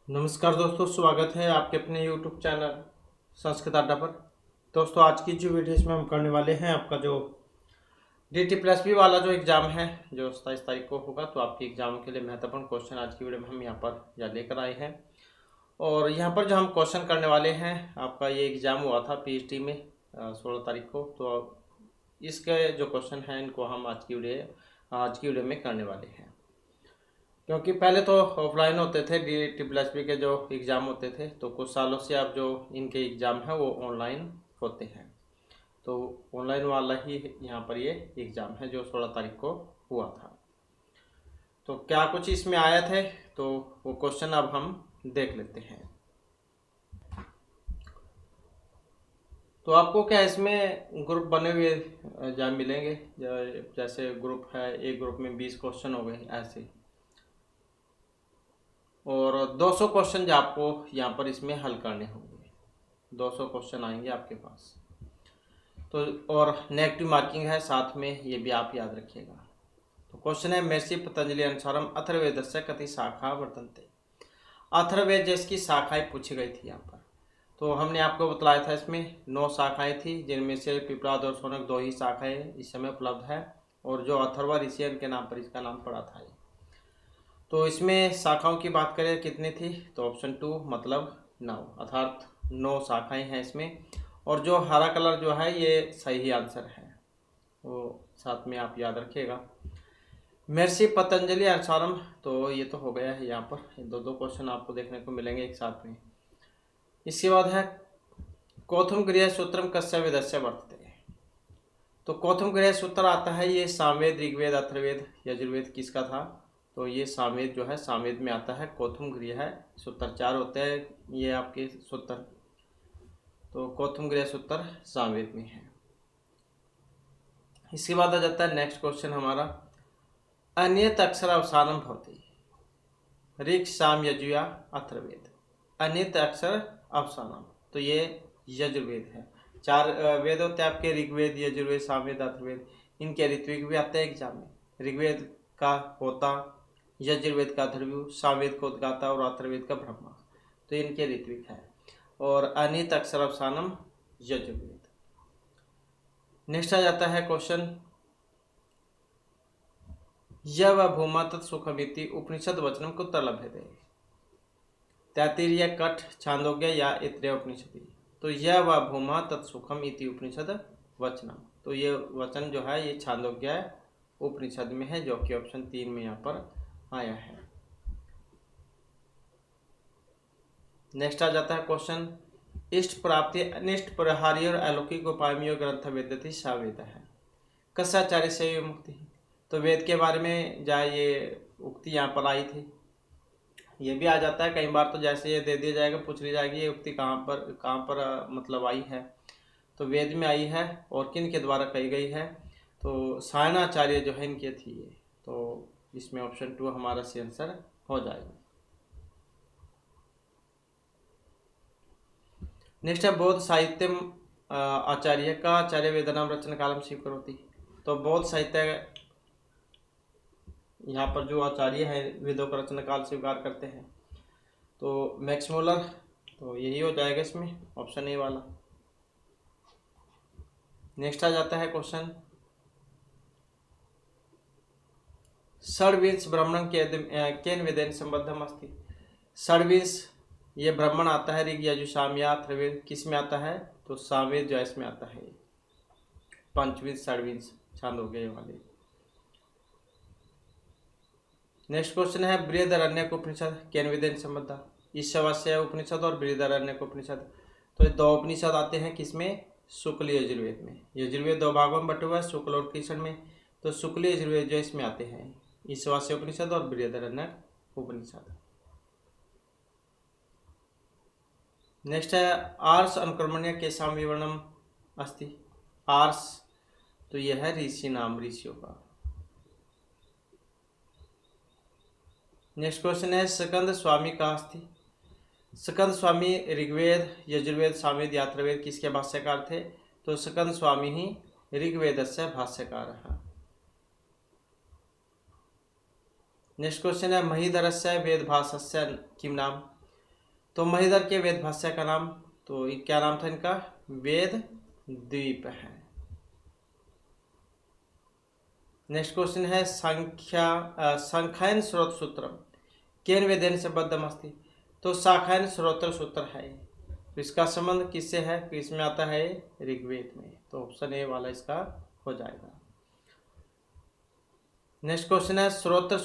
नमस्कार दोस्तों, स्वागत है आपके अपने YouTube चैनल संस्कृत अड्डा पर। दोस्तों, आज की जो वीडियो इसमें हम करने वाले हैं, आपका जो DT+P वाला जो एग्ज़ाम है जो 27 तारीख को होगा, तो आपके एग्ज़ाम के लिए महत्वपूर्ण क्वेश्चन आज की वीडियो में हम यहाँ पर लेकर आए हैं। और यहाँ पर जो हम क्वेश्चन करने वाले हैं, आपका ये एग्ज़ाम हुआ था PhD में 16 तारीख को। तो इसके जो क्वेश्चन हैं इनको हम आज की वीडियो में करने वाले हैं। क्योंकि पहले तो ऑफलाइन होते थे DT+P के जो एग्ज़ाम होते थे, तो कुछ सालों से अब जो इनके एग्ज़ाम हैं वो ऑनलाइन होते हैं। तो ऑनलाइन वाला ही यहाँ पर ये एग्ज़ाम है जो 16 तारीख को हुआ था। तो क्या कुछ इसमें आया थे, तो वो क्वेश्चन अब हम देख लेते हैं। तो आपको क्या इसमें ग्रुप बने हुए एग्जाम मिलेंगे, जैसे ग्रुप है, एक ग्रुप में 20 क्वेश्चन हो गए ऐसे, और 200 क्वेश्चन जो आपको यहाँ पर इसमें हल करने होंगे। 200 क्वेश्चन आएंगे आपके पास। तो और नेगेटिव मार्किंग है साथ में, ये भी आप याद रखिएगा। तो क्वेश्चन है, महर्षि पतंजलि अनुसारम अथर्ववेदस्य कति शाखा वर्तन्ते। अथर्ववेद जिसकी शाखाएं पूछी गई थी यहाँ पर, तो हमने आपको बतलाया था इसमें 9 शाखाएं थी, जिनमें से पिपलाद और शौनक 2 ही शाखाएं इस समय उपलब्ध है, और जो अथर्वा ऋषि के नाम पर इसका नाम पड़ा था। तो इसमें शाखाओं की बात करें कितनी थी, तो ऑप्शन 2 मतलब 9, अर्थात 9 शाखाएं हैं इसमें। और जो हरा कलर जो है ये सही आंसर है, वो साथ में आप याद रखिएगा। महर्षि पतंजलि अनुसारम, तो ये तो हो गया है, यहाँ पर 2 क्वेश्चन आपको देखने को मिलेंगे एक साथ में। इसके बाद है कौथुम गृह सूत्रम कस्य वेदस्य वर्तते। तो कौथुम गृह सूत्र आता है, ये सामवेद, ऋग्वेद, अथर्ववेद, यजुर्वेद किसका था, तो ये सामवेद जो है, सामवेद में आता है। कौथुम गृह है, सूत्र 4 होते हैं ये आपके सूत्र, तो कौथुम गृह सूत्र सामवेद में है। इसके बाद आ जाता है नेक्स्ट क्वेश्चन हमारा, अनियत अक्षर अवसानम भवति। ऋक् साम यजुया अथर्ववेद। अनियत अक्षर अवसानम, तो ये यजुर्वेद है। 4 वेद होते हैं आपके, ऋग्वेद, यजुर्वेद, सामवेद, अथर्ववेद। इनके ऋत्विक भी आते हैं एग्जाम में। ऋग्वेद का होता, यजुर्वेद का अथर्वयु, सामवेद का उद्गाता और अथर्ववेद का ब्रह्मा, तो इनके ऋत्विक है। और अनित अक्षर अवसानम यजुर्वेद। नेक्स्ट आ जाता है क्वेश्चन, यह भूमा तत्सुखमिति उपनिषद वचनम कुत्र लभ्यते। तैत्तिरीय, कठ, छांदोग्य या ऐत्रेय उपनिषद। तो यह व भूमा तत्सुखम इति उपनिषद वचनम, तो ये वचन जो है ये छांदोग्य उपनिषद में है, जो कि ऑप्शन 3 में यहाँ पर आया है। नेक्स्ट आ जाता है क्वेश्चन, इष्ट प्राप्ति अनिष्ट परिहारी और अलौकिक उपाय ग्रंथ वेदति सा वेद है कस्याचार्य से मुक्ति। तो वेद के बारे में जा ये उक्ति यहाँ पर आई थी। ये भी आ जाता है कई बार, तो जैसे ये दे दिया जाएगा, पूछ ली जाएगी ये उक्ति कहाँ पर मतलब आई है, तो वेद में आई है और किन के द्वारा कही गई है, तो सायणाचार्य जो है इनके थी ये। तो इसमें ऑप्शन 2 हमारा सी आंसर हो जाएगा। नेक्स्ट है बौद्ध साहित्य आचार्य का आचार्य वेदनाम रचना कालम स्वीकरोति। तो बौद्ध साहित्य यहाँ पर जो आचार्य है वेदों का रचना काल स्वीकार करते हैं, तो मैक्स मुलर, तो यही हो जाएगा इसमें ऑप्शन ए वाला। नेक्स्ट आ जाता है क्वेश्चन, षड्विंश ब्राह्मण केन वेदेन संबद्धम अस्ति। षड्विंश ये ब्राह्मण आता है, ऋग, यजु, साम या अथर्ववेद, किस में आता है, तो सामवेद जो है इसमें आता है। पंचविंश, षड्विंश, छांदोग्य वाले। नेक्स्ट क्वेश्चन है, बृहदारण्यक उपनिषद केन वेदेन संबद्ध। ईशावास्य उपनिषद और बृहदारण्यक उपनिषद, तो ये 2 उपनिषद आते हैं किसमें, शुक्ल यजुर्वेद में। यजुर्वेद 2 भागों में बटा हुआ है, शुक्ल और कृष्ण में, तो शुक्ल यजुर्वेद जो इसमें आते हैं, ईशावास्य उपनिषद और बृहदारण्यक उपनिषद। नेक्स्ट है, आर्ष अनुक्रमण्य केशाम विवरणम अस्ति। आर्ष, तो यह है ऋषि नाम, ऋषियों का। नेक्स्ट क्वेश्चन है, स्कंद स्वामी का अस्ति। स्कंद स्वामी ऋग्वेद, यजुर्वेद, सामवेद, अथर्ववेद किसके भाष्यकार थे, तो स्कंद स्वामी ही ऋग्वेद से भाष्यकार है। नेक्स्ट क्वेश्चन है, महीधरस्य वेद भाष्यस्य किम नाम। तो महीधर के वेद भाष्य का नाम, तो क्या नाम था इनका? वेद द्वीप है। नेक्स्ट क्वेश्चन है संख्यान स्रोत सूत्रम केन वेदेन से बद्धम अस्ति। तो शाखायन स्रोत्र सूत्र है, तो इसका संबंध किससे है? किसमें आता है? ऋग्वेद में। तो ऑप्शन ए वाला इसका हो जाएगा। नेक्स्ट क्वेश्चन है स्रोत्र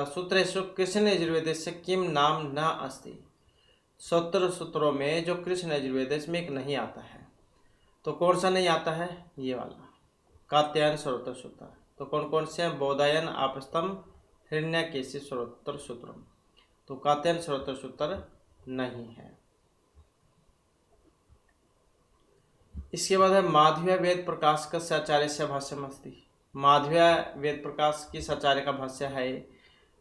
सूत्रेषु कृष्ण यजुर्वेदस्य किम नाम न अस्ति। सूत्रों में जो कृष्ण यजुर्वेद में एक नहीं आता है, तो कौन सा नहीं आता है? ये वाला कात्यायन स्रोत्र सूत्र। तो कौन कौन से हैं? बोधायन, आपस्तम, हिरण्यकेशी स्रोत्र सूत्रम। तो कात्यायन स्रोत्र सूत्र नहीं है। इसके बाद है माधव्य वेद प्रकाश का आचार्य से भाष्यम अस्ति। माधव्य वेद प्रकाश किस आचार्य का भाष्य है?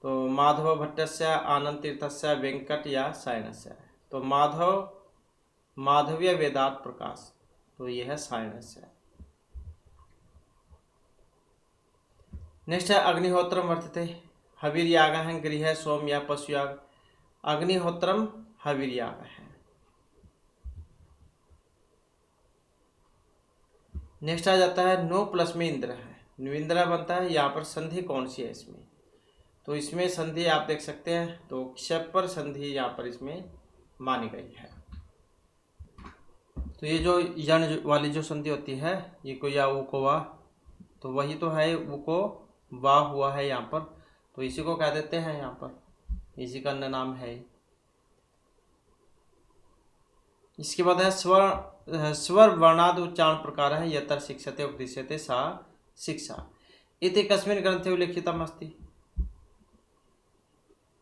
तो माधव भट्टस्य, आनंद तीर्थस्य, वेंकट या सायणस्य। तो माधव्य वेदार्थ प्रकाश, तो यह है सायणस्य। नेक्स्ट है अग्निहोत्रम वर्तते हविर्याग है गृह सोम या पशुयाग। अग्निहोत्रम हविर्याग है। नेक्स्ट आ जाता है नो प्लस में इंद्र है। इंद्र बनता है, यहाँ पर संधि कौन सी है इसमें? तो इसमें संधि आप देख सकते हैं, तो क्षप पर संधि यहाँ पर इसमें मानी गई है। तो ये जो यण वाली जो संधि होती है, ये को या ऊ को वा, तो वही तो है, ऊ को वाह हुआ है यहाँ पर, तो इसी को कह देते हैं यहाँ पर, इसी का अन्य नाम है। इसके बाद है स्वर वर्णाद उच्चारण प्रकार है यतर शिक्षते उपदिश्यते सा शिक्षा इति कस्मिन् ग्रंथे उल्लिखितम् अस्ति।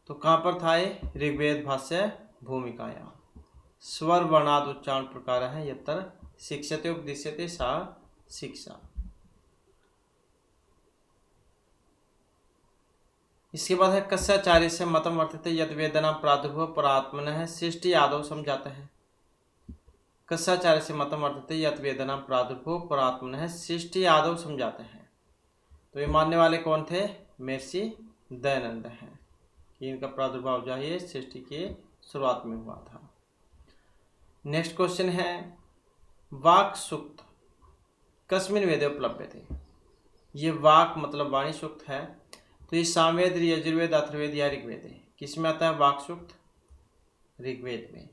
तो कहाँ पर था ये? ऋग्वेद भाष्य भूमिकायां। स्वर वर्णाद उच्चारण प्रकार है यतर शिक्षते उपदिश्यते सा शिक्षा। इसके बाद है कस्याचार्य से मतम वर्तते यद वेदना प्रादुर्भव परात्मनः सृष्टि आदौ समझाता है। कस्याचार्य से मतम वर्तते यद वेदना प्रादुर्भव परात्मनः सृष्टि आदौ समझाते हैं। तो ये मानने वाले कौन थे? महर्षि दयानंद हैं कि इनका प्रादुर्भाव जो है सृष्टि के शुरुआत में हुआ था। नेक्स्ट क्वेश्चन है वाक सूक्त कस्मिन् वेदे उपलब्ध थे। ये वाक मतलब वाणी सूक्त है, तो ये सामवेद, यजुर्वेद, अथर्ववेद या ऋग्वेद है। किस में आता है वाक सूक्त? ऋग्वेद में।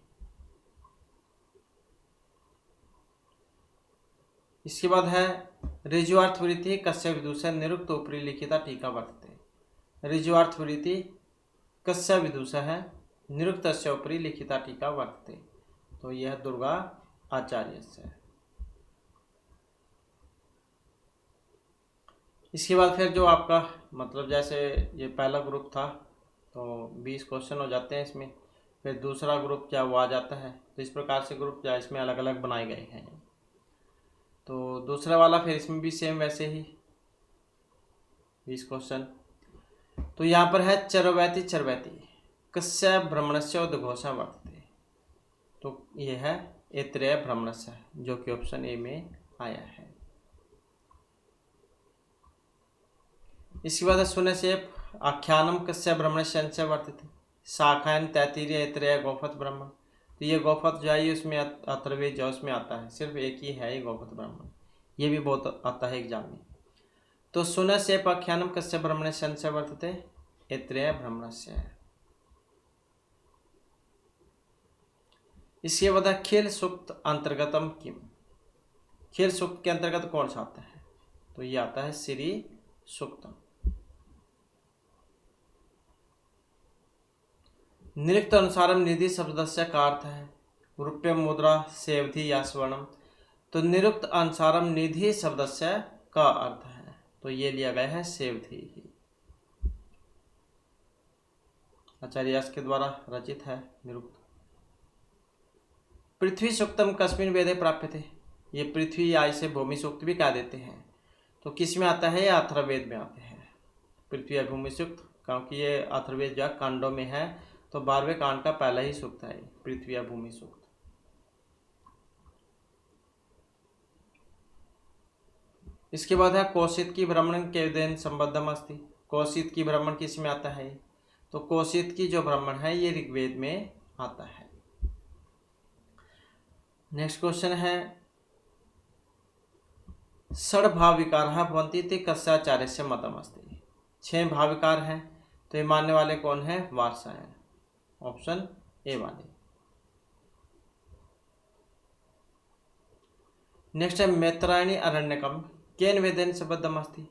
इसके बाद है ऋजुअर्थवृत्ति कस्य विदुषः निरुक्त उपरि लिखिता टीका वर्तते। ऋजुअर्थवृत्ति कस्य विदुषः है निरुक्तस्य उपरि लिखिता टीका वर्तते। तो यह दुर्गा आचार्य से। इसके बाद फिर जो आपका मतलब जैसे ये पहला ग्रुप था तो 20 क्वेश्चन हो जाते हैं इसमें, फिर दूसरा ग्रुप क्या वो आ जाता है। तो इस प्रकार से ग्रुप क्या इसमें अलग अलग बनाए गए हैं। तो दूसरा वाला फिर इसमें भी सेम वैसे ही 20 क्वेश्चन। तो यहाँ पर है चरवैती कस्य भ्रमणस्य उद्घोषा वर्तते। तो ये है ऐत्रेय भ्रमणस्य, जो कि ऑप्शन ए में आया है। इसके बाद सुनसेप आख्यानम कस्य ब्रह्मण्य अंश वर्तते। शाखायन तैतीर्य ऐत्रेय गौपथ ब्रह्मण। तो ये गौपथ जो है उसमें अथर्ववेद जो उसमें आता है, सिर्फ एक ही है ये गौपथ ब्रह्मण। ये भी बहुत आता है एग्जाम में। तो सुनसेप आख्यानम कस्य ब्रह्मण्य अंश वर्तते ऐत्रेय ब्रह्मण्य। इसके बाद खेल सूक्त अंतर्गतम किम। खेल सूक्त के अंतर्गत कौन सा आता है? तो ये आता है श्री सूक्तम। निरुक्त अनुसारम निधि शब्दस्य का अर्थ है रुपये मुद्रा सेवधि या स्वर्णम। तो निरुक्त अनुसारम निधि शब्दस्य का अर्थ है, तो ये लिया गया है सेवधि ही। आचार्य व्यास के द्वारा रचित है निरुक्त। पृथ्वी सूक्तम कस्मिन् वेदे प्राप्य थे। ये पृथ्वी या इसे भूमि सूक्त भी कह देते हैं। तो किस में आता है? या अथर्ववेद में आते हैं पृथ्वी या भूमि सूक्त, क्योंकि ये अथर्ववेद जो कांडों में है, तो 12वें कांड का पहला ही सूक्त है पृथ्वी या भूमि सूक्त। इसके बाद है कौशित की ब्राह्मण के वेदेन संबद्धम अस्ति। कौशित की ब्राह्मण किस में आता है? तो कौशित की जो ब्राह्मण है ये ऋग्वेद में आता है। नेक्स्ट क्वेश्चन है षड भाव विकार भवन्ति इति कस्याचार्यस्य मतमस्ति। 6 भाव विकार हैं, तो ये मानने वाले कौन है? वात्सायन, ऑप्शन ए वाले। नेक्स्ट है मैत्रायणी अरण्यकम केन वेदेन संबद्धमस्ति।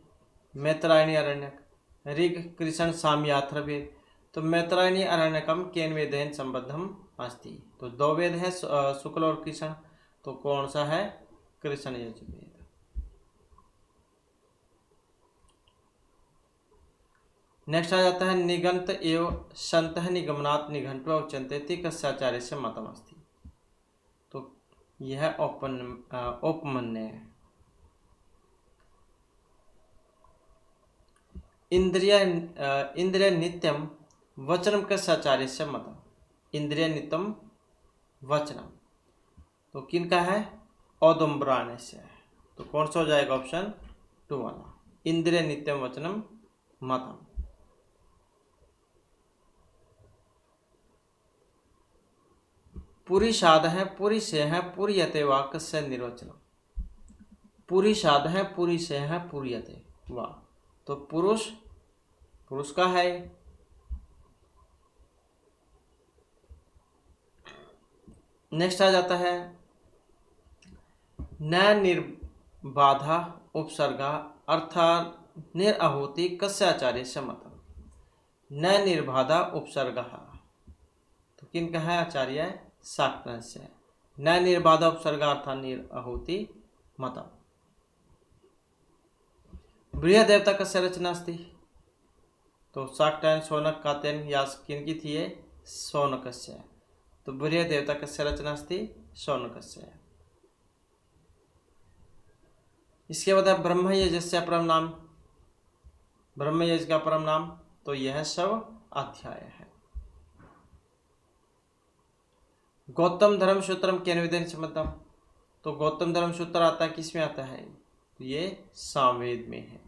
मैत्रायणी अरण्यक ऋग कृष्ण साम अथर्ववेद। तो मैत्रायणी अरण्यकम केन वेदेन संबद्धम अस्ति। तो 2 वेद है, शुक्ल और कृष्ण, तो कौन सा है? कृष्ण यजुर्वेद। नेक्स्ट आ जाता है निगंत एवं संतः निगमनात् निघंटु उच्यन्ते इति कस्याचार्यस्य मतमस्ति। तो यह औपमन्य है। इंद्रिय नित्यम वचनम कस्याचार्यस्य मतम। इंद्रिय नित्यम वचनम तो किनका है? औदुम्बरायण से। तो कौन सा हो जाएगा? ऑप्शन 2 वाला, इंद्रिय नित्यम वचनम मतम। पूरी साध है, पूरी से है, पूरीयते वाक्य से निर्वचनम। पूरी साध है, पूरी से है, पूरीयते वा, तो पुरुष, पुरुष का है। नेक्स्ट आ जाता है न निर्बाधा उपसर्गा अर्थात निराहुति कस्याचार्यस्य मतम। न निर्बाधा उपसर्गा तो किनका है? आचार्य शाक्तस्य। न निर्बाधा उपसर्गा अर्थात निराहुति मतम। बृहद देवता कस्य रचना अस्ति। तो शाक्तयन शौनक कात्ययन या किनकी थी? ये शौनकस्य। तो बृहद देवता कस्य रचना अस्ति? शौनकस्य। इसके बाद है ब्रह्म यजस्य परम नाम। ब्रह्म यज का परम नाम, तो यह सब अध्याय है। गौतम धर्म सूत्रम केन वेदेन संबद्धम। तो गौतम धर्म सूत्र आता है, किस में आता है? तो ये सामवेद में है।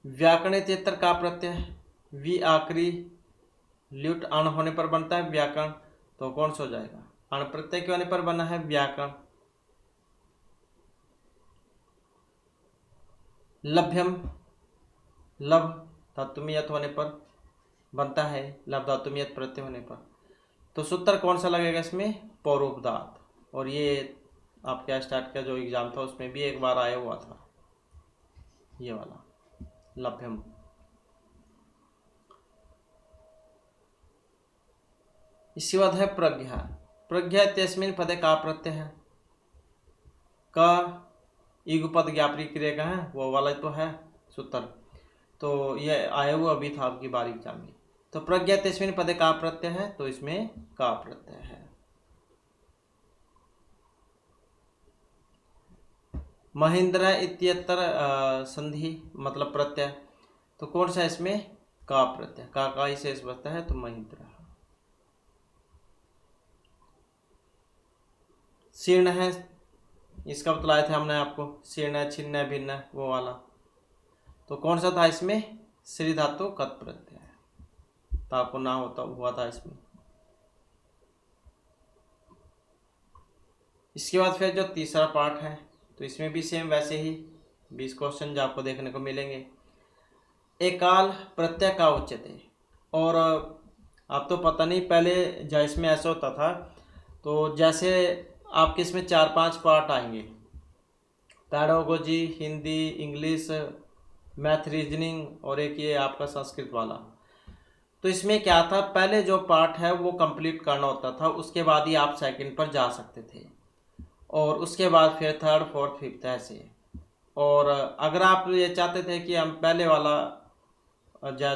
व्याकरणेतर का प्रत्यय वी आखिरी ल्यूट अण होने पर बनता है व्याकरण। तो कौन सा हो जाएगा? अण प्रत्यय के होने पर बना है व्याकरण। लभ्यम लभ धातुमियत होने पर बनता है, लभ धातुमियत प्रत्यय होने पर। तो सूत्र कौन सा लगेगा इसमें? पौरोपदात। और ये आपके स्टार्ट का जो एग्जाम था उसमें भी एक बार आया हुआ था, ये वाला लभ्यम। इसके बाद है प्रज्ञा। प्रज्ञा तस्मिन पदे का प्रत्यय है? का युगपद ज्ञापरी क्रिया का है, वो वाला तो है सूत्र। तो ये आया हुआ अभी था आपकी बार एग्जाम में। तो प्रज्ञा तस्मिन पदे का प्रत्यय है, तो इसमें का प्रत्यय है। महेंद्र इत्यत्र संधि मतलब प्रत्यय, तो कौन सा इसमें? का प्रत्यय। का ही शेष बचता है, तो महेंद्र। शीर्ण है, इसका बतलाए थे हमने आपको, शीर्ण छिन्न भिन्न वो वाला। तो कौन सा था इसमें? श्री धातु कत प्रत्यय, ताको ना होता हुआ था इसमें। इसके बाद फिर जो तीसरा पार्ट है, तो इसमें भी सेम वैसे ही 20 क्वेश्चन आपको देखने को मिलेंगे। एकाल प्रत्यय का उच्यते। और आप तो पता नहीं, पहले जैसे में ऐसा होता था, तो जैसे आपके इसमें 4-5 पार्ट आएंगे, pedagogy, Hindi, English, math, reasoning और एक ये आपका संस्कृत वाला। तो इसमें क्या था, पहले जो पार्ट है वो कंप्लीट करना होता था, उसके बाद ही आप सेकंड पर जा सकते थे, और उसके बाद फिर थर्ड, फोर्थ, फिफ्थ ऐसे। और अगर आप ये चाहते थे कि हम पहले वाला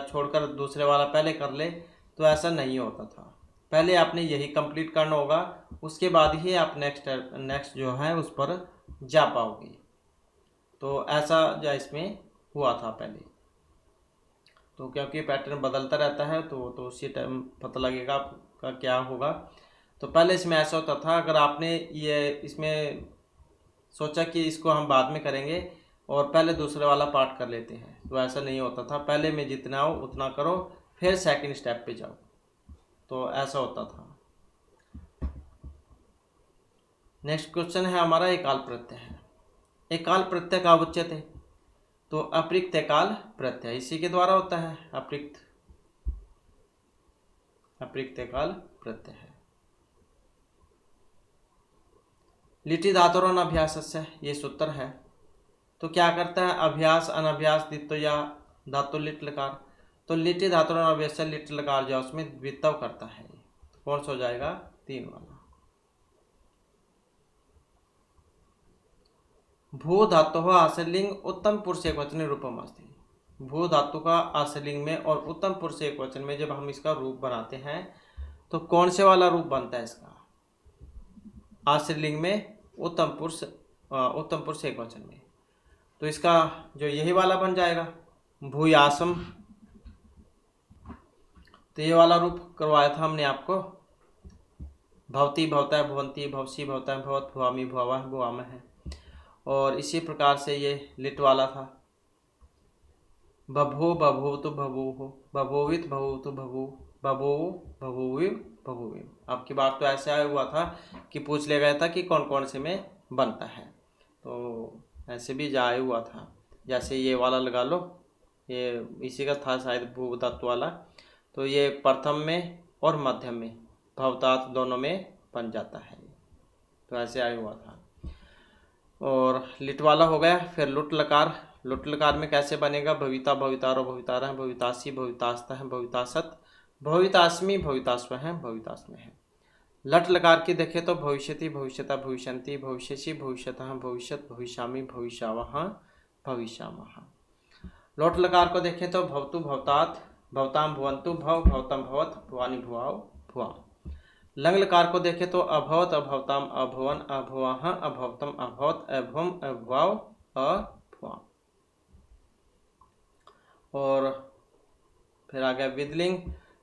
छोड़कर दूसरे वाला पहले कर ले, तो ऐसा नहीं होता था। पहले आपने यही कंप्लीट करना होगा, उसके बाद ही आप नेक्स्ट जो है उस पर जा पाओगे। तो ऐसा जो इसमें हुआ था पहले। तो क्योंकि पैटर्न बदलता रहता है, तो उसी टाइम पता लगेगा आपका क्या होगा। तो पहले इसमें ऐसा होता था, अगर आपने ये इसमें सोचा कि इसको हम बाद में करेंगे और पहले दूसरे वाला पार्ट कर लेते हैं। तो ऐसा नहीं होता था, पहले में जितना हो उतना करो फिर सेकंड स्टेप पे जाओ, तो ऐसा होता था। नेक्स्ट क्वेश्चन है हमारा एकाल प्रत्यय है। एकाल प्रत्यय का उच्यते, तो अप्रिक्त एकाल प्रत्यय इसी के द्वारा होता है, अप्रिक्त एकाल प्रत्यय है। लिटि धातुरन अभ्यासस्य, ये सूत्र है। तो क्या करता है, अभ्यास अनभ्यास द्वित्व या धातु लिट लकार, तो लिटि धातुरन अभ्यास लिट लकार जो उसमें द्वित्व करता है, तो कौन सा हो जाएगा, 3 वाला। भू धातु आश्रलिंग उत्तम पुरुष एकवचन रूपम अस्ति। भू धातु का आश्रलिंग में और उत्तम पुरुष एकवचन में जब हम इसका रूप बनाते हैं तो कौन से वाला रूप बनता है इसका, आश्रलिंग में उत्तम पुरुष एकवचन में, तो इसका जो यही वाला बन जाएगा भूयासम। तो ये वाला रूप करवाया था हमने आपको, भवती भवता भवंती भवसी भवता भवत भवामी भवावह भवामह है। और इसी प्रकार से ये लिट वाला था, बभो बभूतु बभूव बभोवित भभूतु भभू बभो बभूविव बभूविव। आपकी बात तो ऐसे आया हुआ था कि पूछ लिया गया था कि कौन कौन से में बनता है, तो ऐसे भी जाया हुआ था। जैसे ये वाला लगा लो, ये इसी का था शायद भू तत्व वाला, तो ये प्रथम में और मध्यम में भवतात दोनों में बन जाता है, तो ऐसे आया हुआ था। और लिट वाला हो गया। फिर लुट लकार, लुट लकार में कैसे बनेगा, भविता भवितारो भवितार है भवितासी भवितास्त है भवितासत भवितास्मी भवितास्व है भवितास्म है। लट लकार की देखें तो भविष्यति भविष्यता भविष्यंति भविष्यसि भविष्यतः भविष्यत भविष्यामि भविष्यावह भविष्यामः। लोट लकार को देखें तो भवतु भवतात भवताम भवंतु भव भवतम भवत भवानी भुवाव भुवा। लंग लकार को देखें तो अभवत अभवताम अभवन अभवः अभवतम अभवत अभवम अभवाव अभवा। और फिर आ गया विदलिंग,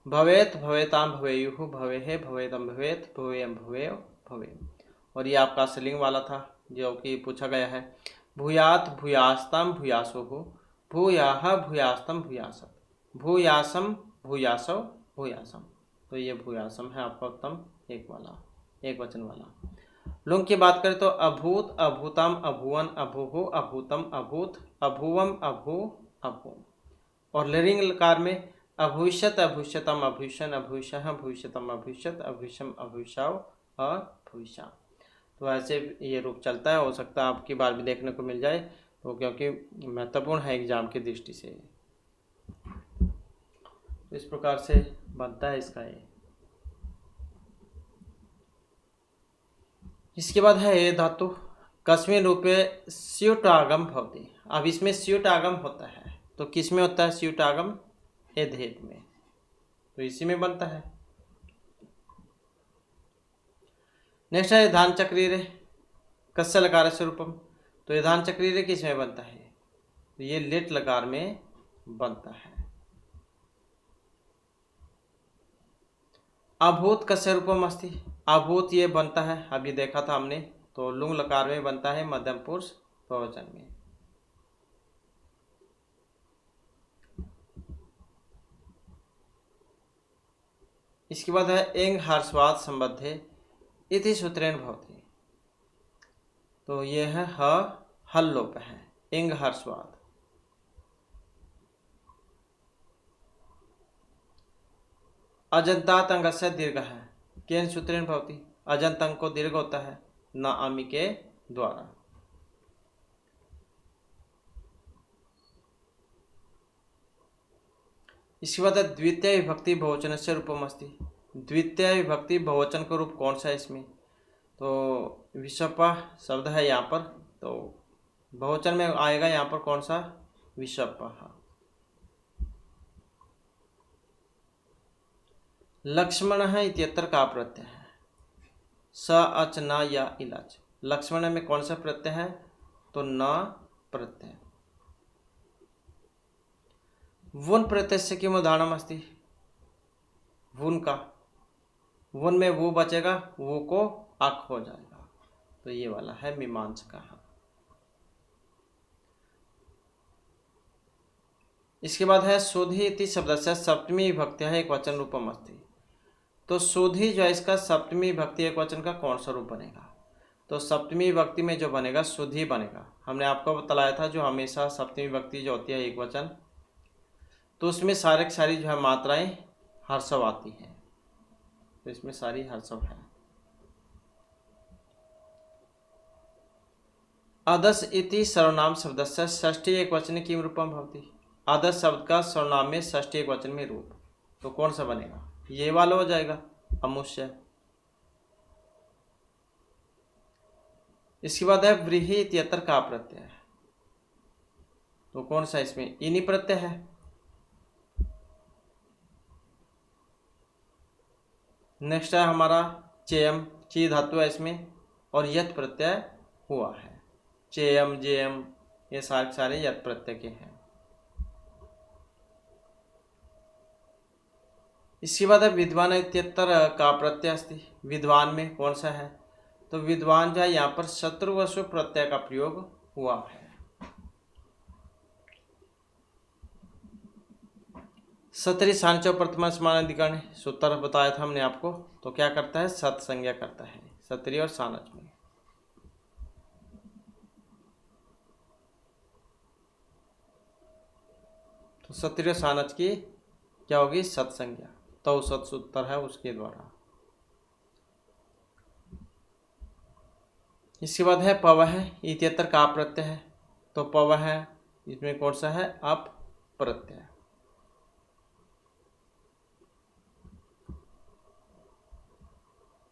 भवेत भवेताम भवेयुः भवेहे भवेदम भवेत भवेयम भवेय भवे। और ये आपका स्त्रीलिंग वाला था जो कि पूछा गया है, भूयात भूयास्ताम भूयासोः भूयाः भूयास्तम भूयासत भूयासम भूयासौ भूयासम। तो ये भूयासम है आपका उत्तम एक वचन वाला। लुंग की बात करें तो अभूत अभूतम अभुवन अभुहु अभूतम अभूत अभुवम अभू अभू। और लरिंग लकार में अभविष्यत अभविष्यतम अभविष्यन अभविष्यः भविष्यतम अभविष्यत अभविष्यम अभविष्याव अभविष्या। तो ऐसे ये रूप चलता है, हो सकता है आपकी बार भी देखने को मिल जाए, तो क्योंकि महत्वपूर्ण है एग्जाम की दृष्टि से। तो इस प्रकार से बनता है इसका ये। इसके बाद है ये धातु कस्मिन् रूपे स्यूटागम भवति। अब इसमें स्यूटागम होता है, तो किस में होता है स्यूटागम, एधेत में, तो इसी में बनता है। नेक्स्ट है धान चक्रीरे कस्य लकार से रूपम। तो ये धान चक्रीरे किस में बनता है, तो ये लिट लकार में बनता है। अभूत कस्य रूपम अस्ति, अभूत ये बनता है, अभी देखा था हमने, तो लुंग लकार में बनता है मध्यम पुरुष बहुवचन में। इसके बाद है एंग हर्षवाद संबद्धे इति सूत्रेण भवति। तो ये है हल लोप है, एंग हर्षवाद। अजंतात अंग से दीर्घ है, केन सूत्रेण भवति। अजंत अंग को दीर्घ होता है न आमी के द्वारा। इसके बाद द्वितीय विभक्ति बहुवचन से रूपम अस्ति। द्वितीय विभक्ति बहुवचन का रूप कौन सा है इसमें, तो विषपा शब्द है यहाँ पर, तो बहुवचन में आएगा यहाँ पर कौन सा, विषपा। लक्ष्मण है इत्यत्र का प्रत्यय है, स अच न या इलच। लक्ष्मण में कौन सा प्रत्यय है, तो न प्रत्यय। वुन प्रत्यय से किम उदाहरण अस्ति, वुन का, वुन में वो बचेगा, वो को अक हो जाएगा, तो ये वाला है मीमांस का। इसके बाद है शोधी इति शब्दस्य सप्तमी विभक्त्याः एकवचन रूपम अस्ति। तो शोधी जो है इसका सप्तमी विभक्ति एकवचन का कौन सा रूप बनेगा? तो सप्तमी विभक्ति में जो बनेगा शोधी बनेगा। हमने आपको बतलाया था जो हमेशा सप्तमी विभक्ति जो होती है एकवचन, तो उसमें सारी जो है मात्राएं हर्षव आती हैं, तो इसमें सारी हर्षव है। आदर्श इति सर्वनाम शब्दस्य षष्ठी एकवचने किम रूपम भवति। आदर्श शब्द का सर्वनाम में षष्ठी एकवचन में रूप तो कौन सा बनेगा? ये वाला हो जाएगा अमुष्य। इसके बाद है व्रीहि इत्यत्र का प्रत्यय है, तो कौन सा इसमें इनी प्रत्यय है। नेक्स्ट है हमारा चेयम, ची धातु है इसमें और यत प्रत्यय हुआ है। चेयम जेयम ये सारे यत प्रत्यय के हैं। इसके बाद है विद्वान इत्यत्र का प्रत्यय अस्ति। विद्वान में कौन सा है? तो विद्वान जो है यहाँ पर शत्रुवशु प्रत्यय का प्रयोग हुआ है। सतरी सांचो प्रथमा समान अधिकरण सूत्र बताया था हमने आपको, तो क्या करता है? सत संज्ञा करता है सतरी और सानच में। तो सतरी और सानच की क्या होगी? सत संज्ञा, तो सत सूत्र है उसके द्वारा। इसके बाद है पवह इत्यत्र का प्रत्यय है, तो पवह इसमें कौन सा है? अप प्रत्यय।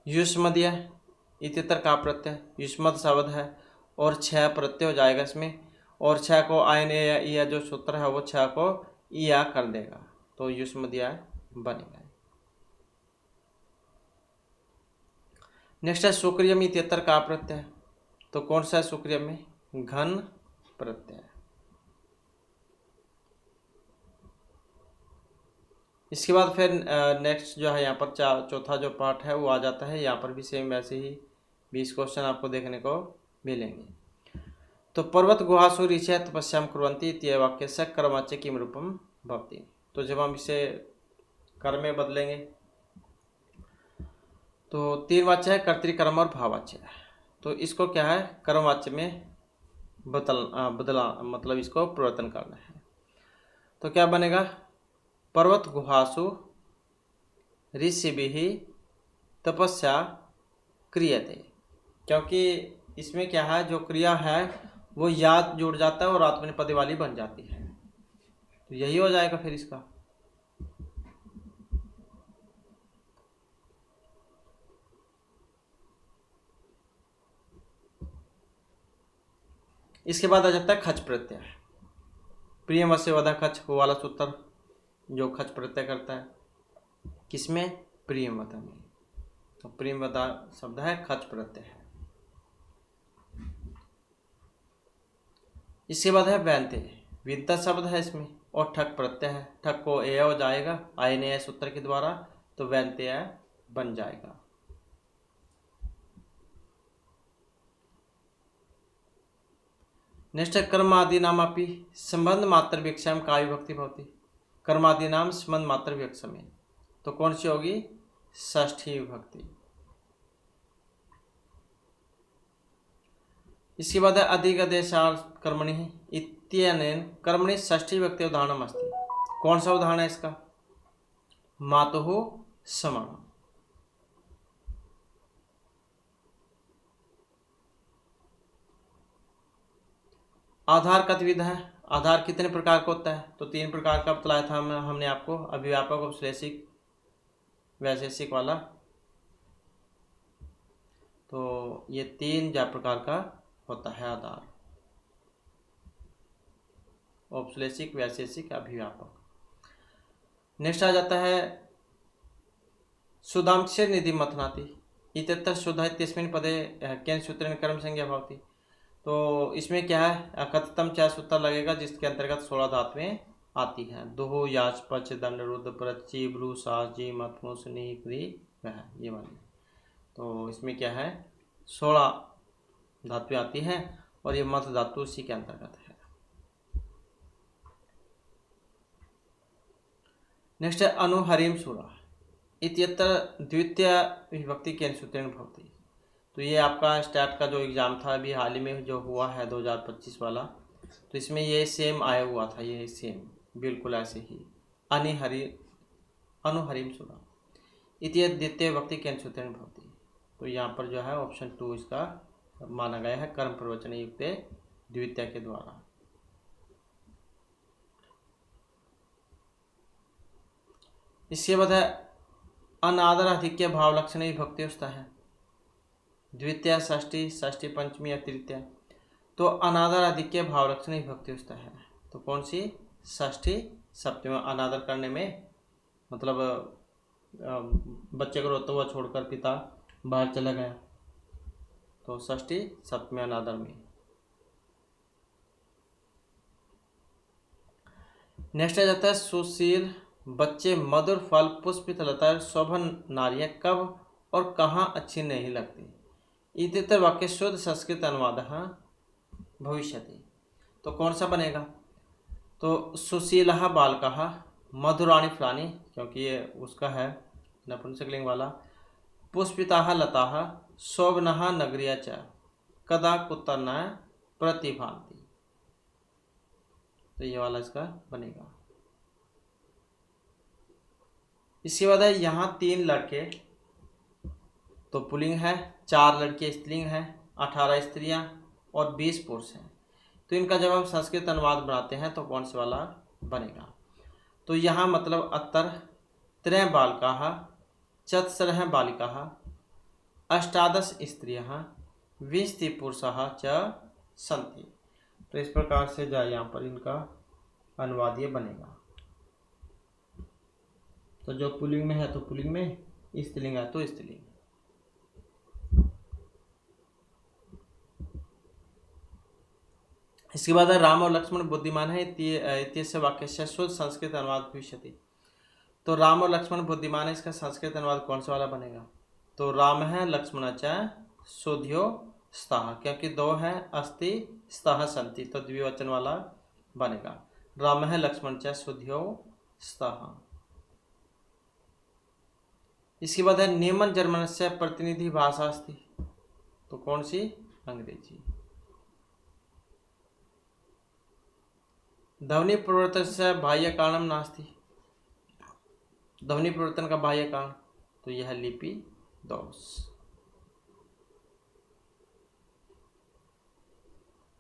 युष्मदीय इत्यत्र का प्रत्यय, युष्मद शब्द है और छह प्रत्यय हो जाएगा इसमें, और छह को आयन या जो सूत्र है वो छह को या कर देगा, तो युष्मदीय बनेगा। नेक्स्ट है शुक्रियम इत्यत्र का प्रत्यय, तो कौन सा है शुक्रियम में? घन प्रत्यय। इसके बाद फिर नेक्स्ट जो है यहाँ पर चौथा जो पार्ट है वो आ जाता है। यहाँ पर भी सेम वैसे ही 20 क्वेश्चन आपको देखने को मिलेंगे। तो पर्वत गुहासु ऋषय तपस्याम कुर्वन्ति इत्येव वाक्यस्य कर्मवाच्य किम रूपम भवति। तो जब हम इसे कर्म में बदलेंगे तो 3 वाच्य है, कर्तृकर्म और भाववाच्य है। तो इसको क्या है? कर्मवाच्य में बदला मतलब इसको परिवर्तन करना है। तो क्या बनेगा? पर्वत गुहासु ऋषिभिः तपस्या क्रियते, क्योंकि इसमें क्या है जो क्रिया है वो याद जुड़ जाता है और आत्मनेपदी वाली बन जाती है, तो यही हो जाएगा फिर इसका। इसके बाद आ जाता है खच प्रत्यय। प्रियम से वधा खच वो वाला सूत्र जो खच प्रत्यय करता है किसमें? प्रियमवधा में। तो प्रियमवधा शब्द है खच प्रत्यय है। इसके बाद है व्यंत्य, विद्या शब्द है इसमें और ठक प्रत्यय है। ठक को ए हो जाएगा आयनेय सूत्र के द्वारा, तो व्यंत्य बन जाएगा। नेक्स्ट है कर्मादि नाम अपि संबंध मात्र विवक्षाम का विभक्ति भवति। कर्मादि नाम संबंध मात्र विवक्षा में, तो कौन सी होगी? षष्ठी विभक्ति। इसके बाद है अधिगदेशार्थ कर्मणि इत्यनेन कर्मणि षष्ठी विभक्ति उदाहरणम अस्ति। कौन सा उदाहरण है इसका? मातुः समानम। आधार कतविध है? आधार कितने प्रकार का होता है? तो 3 प्रकार का बतलाया था हमने आपको, अभिव्यापक, औपश्लेषिक, वैशेषिक वाला। तो ये 3 प्रकार का होता है आधार, औपश्लेषिक, वैशेषिक, अभिव्यापक। नेक्स्ट आ जाता है सुधांक्षर निधि मथनाति इत्यत्र सुधा इत्यस्मिन् पदे केन सूत्रेण कर्म संज्ञा भवति। तो इसमें क्या है? अकथतम 4 सूत्र लगेगा जिसके अंतर्गत 16 धातुएं आती हैं। दुहु याच पच दंड रुद्र प्रची ब्रू साजी मथमु स्नि क्री वह ये वाली। तो इसमें क्या है? 16 धातुएं आती हैं और ये मथ धातु उसी के अंतर्गत है। नेक्स्ट है अनुहरिम सुरा इत्यत्र द्वितीय विभक्ति केन सूत्रेण भवति। तो ये आपका स्टैट का जो एग्ज़ाम था अभी हाल ही में जो हुआ है 2025 वाला, तो इसमें ये सेम आया हुआ था, ये सेम बिल्कुल ऐसे ही अनुहरिम सुरा इति द्वितीय विभक्ति केन सूत्रेण भवति। तो यहाँ पर जो है ऑप्शन 2 इसका माना गया है कर्म प्रवचन युक्त द्वितीय के द्वारा। इसके बाद है अनादर अधिक्य भाव लक्षण विभक्ति होता है द्वितीय षष्ठी षष्ठी पंचमी या तृतीय। तो अनादर अधिक्य भाव लक्षण विभक्ति होता है, तो कौन सी? षष्ठी सप्तमी। अनादर करने में मतलब बच्चे को रोता हुआ छोड़कर पिता बाहर चला गया, तो षष्ठी सप्तमी अनादर में। नेक्स्ट आ जाता है सुशील बच्चे मधुर फल पुष्पित लता शोभन नारियां कब और कहाँ अच्छी नहीं लगती। इतर वाक्य शुद्ध संस्कृत अनुवाद भविष्यति। तो कौन सा बनेगा? तो सुशीलः बालकः मधुराणि फलानि, क्योंकि ये उसका है नपुंसकलिंग वाला। पुष्पिताः लताः शोभनः नगरिया च कदा कुत्र न प्रतिभान्ति। तो ये वाला इसका बनेगा। इसके बाद है यहाँ 3 लड़के, तो पुल्लिंग है, 4 लड़के स्त्रीलिंग है, 18 स्त्रियां और 20 पुरुष हैं। तो इनका जब हम संस्कृत अनुवाद बनाते हैं तो कौन से वाला बनेगा? तो यहाँ मतलब अत्तर त्रय बालकाः चत्सरः बालिकाः अष्टादश स्त्रियः 20 पुरुषाः च सन्ति। तो इस प्रकार से जो यहाँ पर इनका अनुवाद ये बनेगा। तो जो पुल्लिंग में है तो पुल्लिंग में, स्त्रीलिंग है तो स्त्रीलिंग। इसके बाद राम और लक्ष्मण बुद्धिमान है इत्यस्य वाक्य से शुद्ध संस्कृत अनुवाद भविष्यति। तो राम और लक्ष्मण बुद्धिमान है, इसका संस्कृत अनुवाद कौन सा वाला बनेगा? तो राम है लक्ष्मण च सुध्यो स्तः, क्योंकि 2 है अस्ति स्तः सन्ति, तो द्विवचन वाला बनेगा। राम है लक्ष्मण च सुध्यो स्तः। इसके बाद है नियमन जर्मन से प्रतिनिधि भाषा अस्ति। तो कौन सी? अंग्रेजी। ध्वनि परिवर्तन से बाह्य कारणम नास्ति। ध्वनि परिवर्तन का बाह्य कारण तो यह लिपि दोष।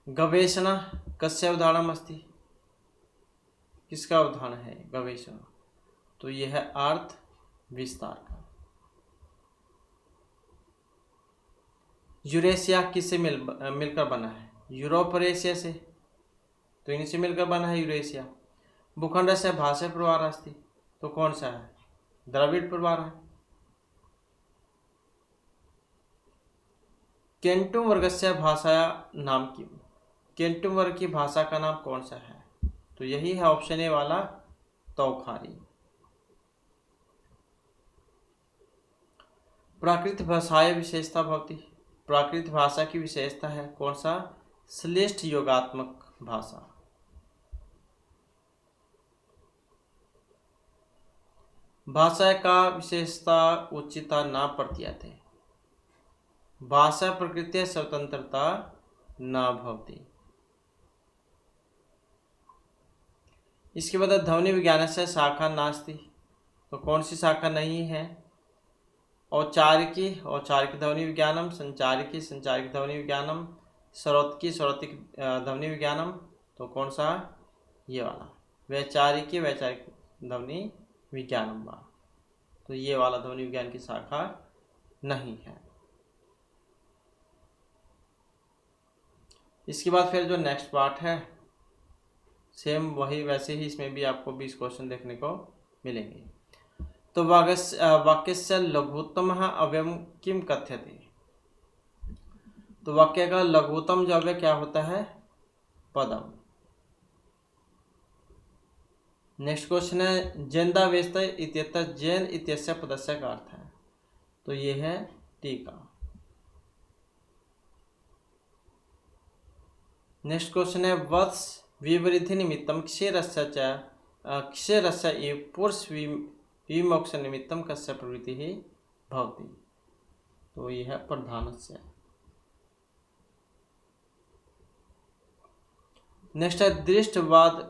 गवेषणा कस्य उदाहरणम अस्ति। किसका उदाहरण है गवेषणा? तो यह है अर्थ विस्तार का। यूरेशिया किससे मिलकर बना है? यूरोप और एशिया से, तो इन्हीं से मिलकर बना है यूरेशिया। भूखंड से भाषा परिवार अस्ति। तो कौन सा है? द्रविड़ परिवार है। केंटुम वर्ग से भाषा नाम की, केंटुम वर्ग की भाषा का नाम कौन सा है? तो यही है ऑप्शन ए वाला तौखारी। प्राकृत भाषाएं विशेषता भवती। प्राकृत भाषा की विशेषता है कौन सा? श्लेष्ठ योगात्मक भाषा। भाषा का विशेषता उचिता न प्रतीयते। भाषा प्रकृति स्वतंत्रता न भवती। इसके बाद ध्वनि विज्ञान से शाखा नास्ति। तो कौन सी शाखा नहीं है? औचारिकी औचारिक ध्वनि विज्ञानम, संचारिकी संचारिक ध्वनि विज्ञानम, श्रौतिकी श्रौतिक ध्वनि विज्ञानम। तो कौन सा? ये वाला वैचारिकी वैचारिक ध्वनि विज्ञानम वा। तो ये वाला ध्वनि विज्ञान की शाखा नहीं है। इसके बाद फिर जो नेक्स्ट पार्ट है सेम वही वैसे ही, इसमें भी आपको 20 क्वेश्चन देखने को मिलेंगे। तो वाक्यस्य लघुत्तम अव्ययम किम कथ्यते। तो वाक्य का लघुत्तम जो अव्यय क्या होता है? पदम। नेक्स्ट क्वेश्चन है जेंदा व्यस्त इत्यत्र जैन इत्यस्य पदस्य का अर्थ है। तो ये है टीका। नेक्स्ट क्वेश्चन है वत्स विवृद्धि निमित्तम क्षीरस्य च क्षरस्य एव पुरुष विमोक्ष निमित्तम कस्य प्रवृत्ति ही भवति। तो यह है प्रधानस्य। नेक्स्ट है दृष्टवाद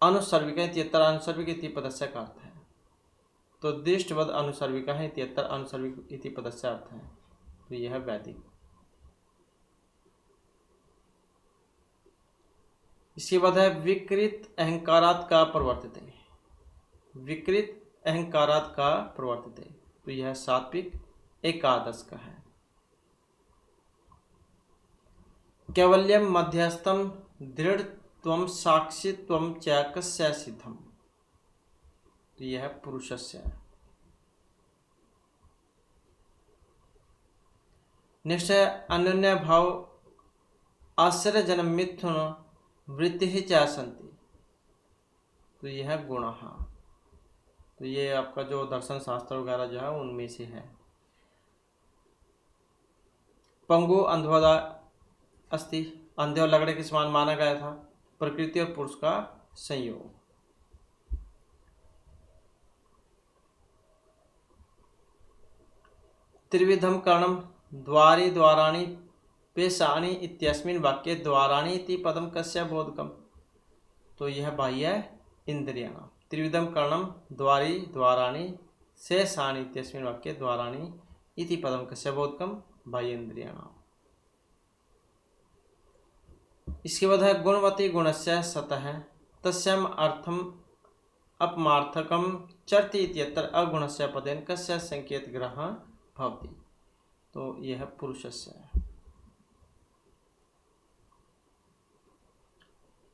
अनुसर्विका इत्यत्र अनुसर्विक इति पदस्य का अर्थ है। तो दृष्टवाद अनुसर्विका है इत्यत्र अनुसर्विक इति पदस्य अर्थ है। तो यह है वैदिक। इसके बाद है विकृत अहंकारात् का प्रवर्तित। विकृत अहंकारात् का प्रवर्तित। तो यह सात्विक एकादश का है। कैवल्यम मध्यस्थम दृढ़त्वम साक्षित्वम च कस्य सिद्धम। तो यह है पुरुषस्य। नेक्स्ट है अनन्य भाव आश्चर्यजनक मिथुन वृत्ति ही च सन्ति। तो यह है गुणः। तो ये आपका जो दर्शन शास्त्र वगैरह जो है उनमें से है। पंगु अंधोदा अस्ति, अंधे और लंगड़े के समान माना गया था। प्रकृति और पुरुष का संयोग। त्रिविधम कर्णम द्वारी द्वाराणि पेशानि इत्यस्मिन् वाक्ये द्वाराणि इति पदम कस्य बोधकम। तो यह बाह्य इंद्रियाणां। त्रिविधम कर्णम द्वारी द्वाराणि शेषाणि इत्यस्मिन् वाक्ये द्वाराणि इति पदम कस्य बोधकम बाह्य इंद्रियाणां। इसके बाद है गुणवती गुणस्य सतः तस्याम अर्थम अपमार्थकम चरति इत्यत्र अगुणस्य पदेन कस्य संकेत ग्रहण भवति। तो यह है पुरुषस्य।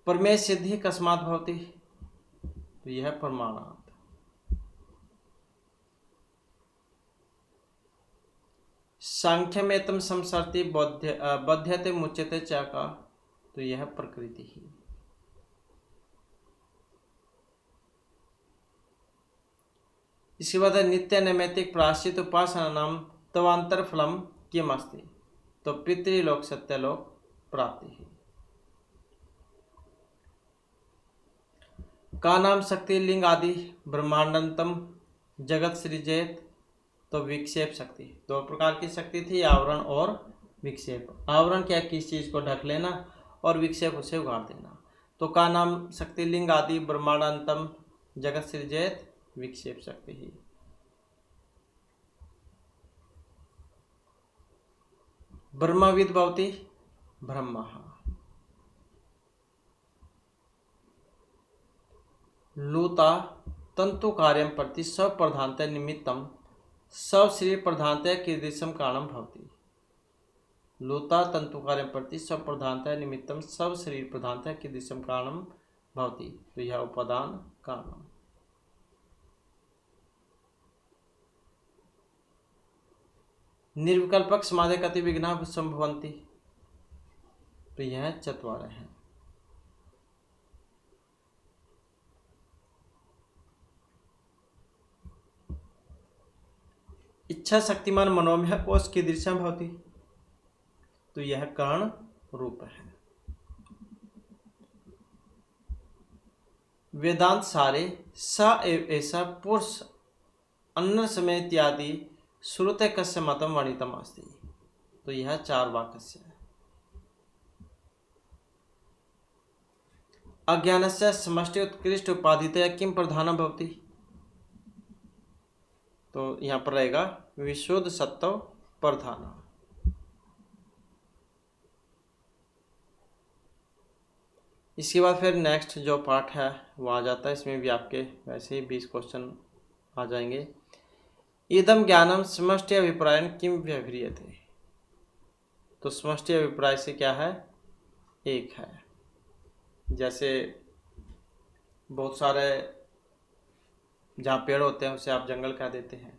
परमेय सिद्धि कस्मात् भवति। तो यह है प्रमाणात्। सांख्यमेतम संसर्ति बध्यते मुच्यते च का। तो यह है प्रकृति ही। इसके बाद है नित्य नैमित्तिक प्रायश्चित उपासना नाम तवांतर फलम किम अस्ति। तो पितृलोक सत्यलोक प्राप्ति ही। का नाम शक्ति लिंग आदि ब्रह्मांडंतम जगत सृजेत। तो विक्षेप शक्ति। दो प्रकार की शक्ति थी, आवरण और विक्षेप। आवरण क्या, किस चीज को ढक लेना, और विक्षेप उसे उगाड़ देना। तो का नाम शक्ति लिंग आदि ब्रह्मांडंतम जगत सृजेत विक्षेप शक्ति ही। ब्रह्मविद भवति ब्रह्मः। लूता तंतु कार्यम प्रति सब प्रधानता निमित्तम सब शरीर प्रधानता कीदृशम कारणम भवति। लूता तंतु कार्यम प्रति सब प्रधानता निमित्तम सब शरीर प्रधानता कीदृशम कारणम भवति। तो यह उपादान कारणम। निर्विकल्पक समाधि कति विघ्ना संभवन्ति। तो यह चत्वारः है। इच्छा शक्तिमान मनोमय कोश की दृश्य भवति। तो यह कर्ण रूप है। वेदांत सारे स एव ऐसा पुरुष अन्न समय इत्यादि श्रुते कस्य मतम वर्णितम अस्ति। तो यह चार वाक्य है। अज्ञानस्य समष्टि उत्कृष्ट उपाधितया किम प्रधानम भवति। तो यहाँ पर रहेगा विशुद्ध सत्व प्रधान। इसके बाद फिर नेक्स्ट जो पार्ट है वो आ जाता है। इसमें भी आपके वैसे ही 20 क्वेश्चन आ जाएंगे। इदम ज्ञानम समष्टि अभिप्रायन किम व्यवह्रियते। तो समष्टि अभिप्राय से क्या है, एक है। जैसे बहुत सारे जहाँ पेड़ होते हैं उसे आप जंगल कह देते हैं।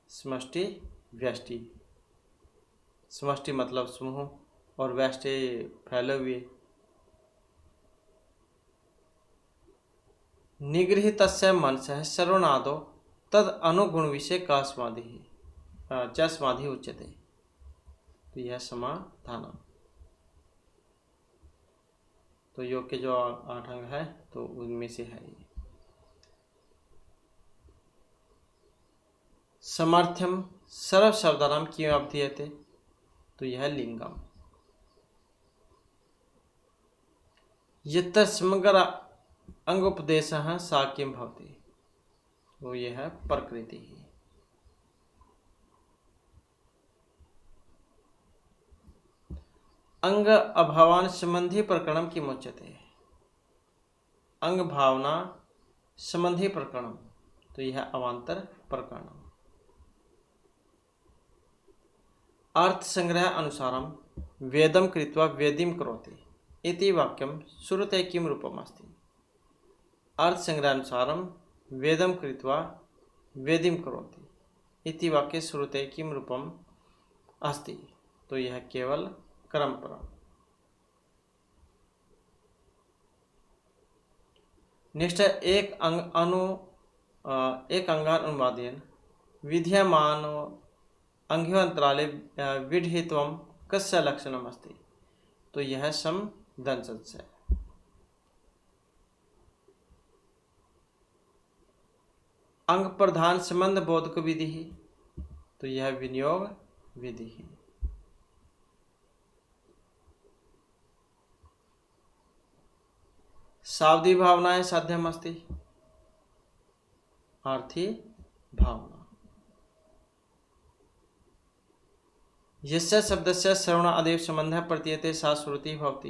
समष्टि व्यष्टि। समष्टि मतलब समूह और व्यष्टि फैले हुए। निगृहीतस्य मनसः सर्वनादो तद अनुगुण विषय का समाधि च समाधि उच्यते। तो यह समाधान। तो योग के जो 8 अंग है तो उनमें से है ये। समर्थ्यम सर्व शब्दानाम किम अभिधीयते, तो यह लिंगम। यत्र समग्र अंगोपदेशः सा किम भवति, तो यह है प्रकृति ही। अंग अभावान संबंधी प्रकरणम किम उच्यते, अंग भावना संबंधी प्रकरणम, तो यह अवांतर प्रकरणम। अर्थ संग्रह अनुसारम वेदम कृत्वा वेदिम करोति इति वाक्यम श्रुते किम रूपम अस्ति। अर्थ संग्रह अनुसारम वेदम कृत्वा वेदिम करोति इति वाक्य श्रुते किम रूपम अस्ति, तो यह केवल क्रमपरा। नेक्स्ट है एक अंगानुवादेन विधीयमान अंघ्योंतराले विडहित्वम कस्य लक्षणम अस्ति, तो यह सम दंशस्य है। अंग प्रधान संबंध बोधक विधि ही, तो यह विनियोग विधि ही। सावधि भावनाएं साध्यम अस्ति, आर्थी भावना। यस्य शब्दस्य श्रवण आदेव संबंधः प्रतीयते सा श्रुति भवति,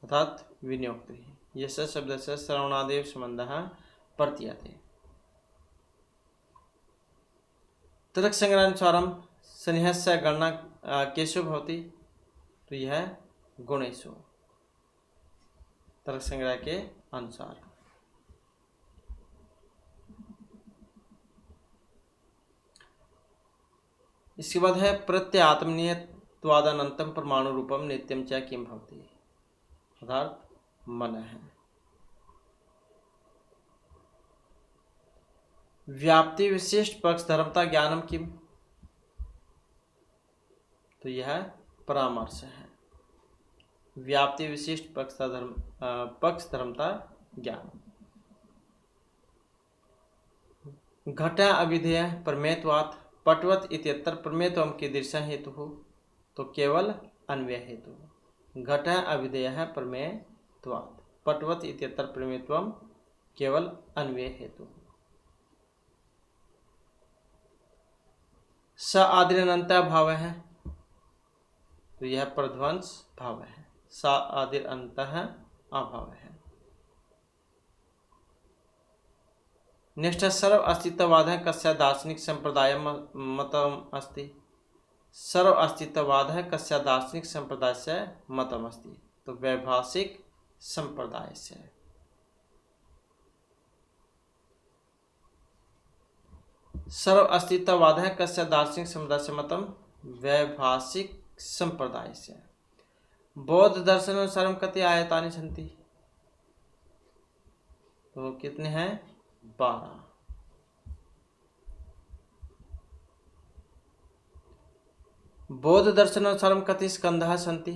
अर्थात विनियोक्ति। यस्य शब्दस्य श्रवणादेव संबंधः प्रतीयते। तर्क संग्रहानुसारम सन्निहस्य गणना केषु भवति, तो यह गुणेषु, तर्क संग्रह के अनुसार। इसके बाद है प्रत्यात्मनीयत्वादनंतम परमाणु रूपम नित्यम च किम भवति, अर्थात मन है। व्याप्ति विशिष्ट पक्ष धर्मता ज्ञानम किम, तो यह परामर्श है। व्याप्ति विशिष्ट पक्ष धर्मता ज्ञान। घटा अविधेय प्रमेयत्वात् पटवत इत्यत्र प्रमेयत्वम की दृश्य हेतु हो, तो केवल अन्वय हेतु। घटा अविधेय है प्रमेयत्वात्, पटवत इत्यत्र प्रमेयत्वम केवल अन्वय हेतु। स आदिरनंता भाव है, तो यह प्रध्वंस भाव है। सा आदिर अंत अभाव है। नेक्स्ट है सर्व अस्तित्ववाद है कस्य दार्शनिक संप्रदाय मतम अस्ति। सर्व अस्तित्ववाद है कस्य दार्शनिक संप्रदाय से मतम अस्ति, तो वैभाषिक संप्रदाय से। सर्व अस्तित्ववाद है कस्य दार्शनिक संप्रदाय से मतम, वैभाषिक संप्रदाय से। बौद्ध दर्शन अनुसार कति आयतानि सन्ति, तो कितने हैं, 12। बौद्ध दर्शन अनुसार कति स्कंधः सन्ति,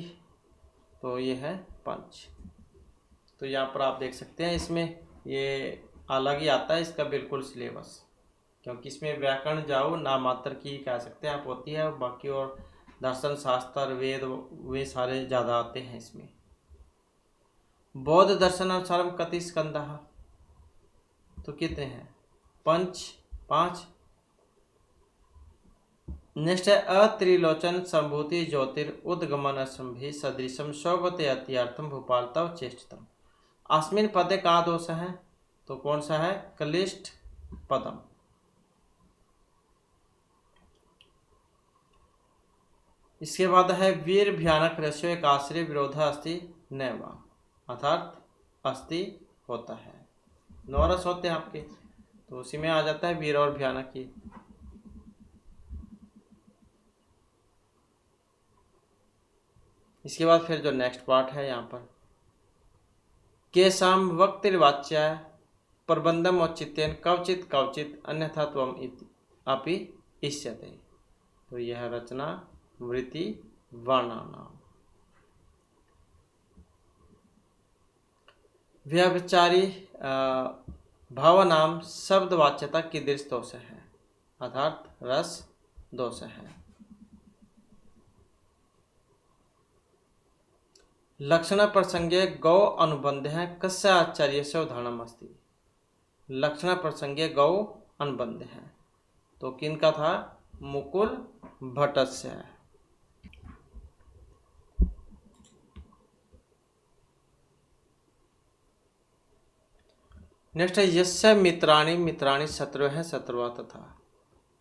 तो ये है 5। तो यहाँ पर आप देख सकते हैं, इसमें ये अलग ही आता है इसका बिल्कुल सिलेबस, क्योंकि इसमें व्याकरण जाओ ना मात्र की कह सकते हैं आप होती है, बाकी और दर्शन शास्त्र वेद वे सारे ज़्यादा आते हैं इसमें। बौद्ध दर्शन अनुसार कति स्कंधः, तो कितने हैं, 5। नेक्स्ट है अत्रिलोचन संभूति ज्योतिर उद्गमन असंभि सदृशम सौगते अत्यर्थम भूपाल तव चेष्टितम। अस्मिन पदे का दोष है, तो कौन सा है, क्लिष्ट पदम। इसके बाद है वीर भयानक रस्यो एक आश्रय विरोध अस्ति नैवा, अर्थात अस्ति होता है, नौरस होते हैं आपके, तो उसी में आ जाता है वीर और भयानक ही। इसके बाद फिर जो नेक्स्ट पार्ट है यहाँ पर, केशाम वक्तिर्वाच्या प्रबंधम औचित्यन कवचित कवचित अन्यथा त्वम अपि इष्यते, तो यह रचना वृत्ति वर्णनाम। व्यभिचारी भावनाम शब्दवाच्यता कीदृश दोष है, अर्थात रस दोष है। लक्षण प्रसंगे गौ अनुबंध है कस्य आचार्य से उदाहरण अस्ति। लक्षण प्रसंगे गौ अनुबंध है तो किनका था, मुकुल भट्टस्य है। नेक्स्ट है यस्य मित्राणि मित्राणि शत्रु शत्रुआ तथा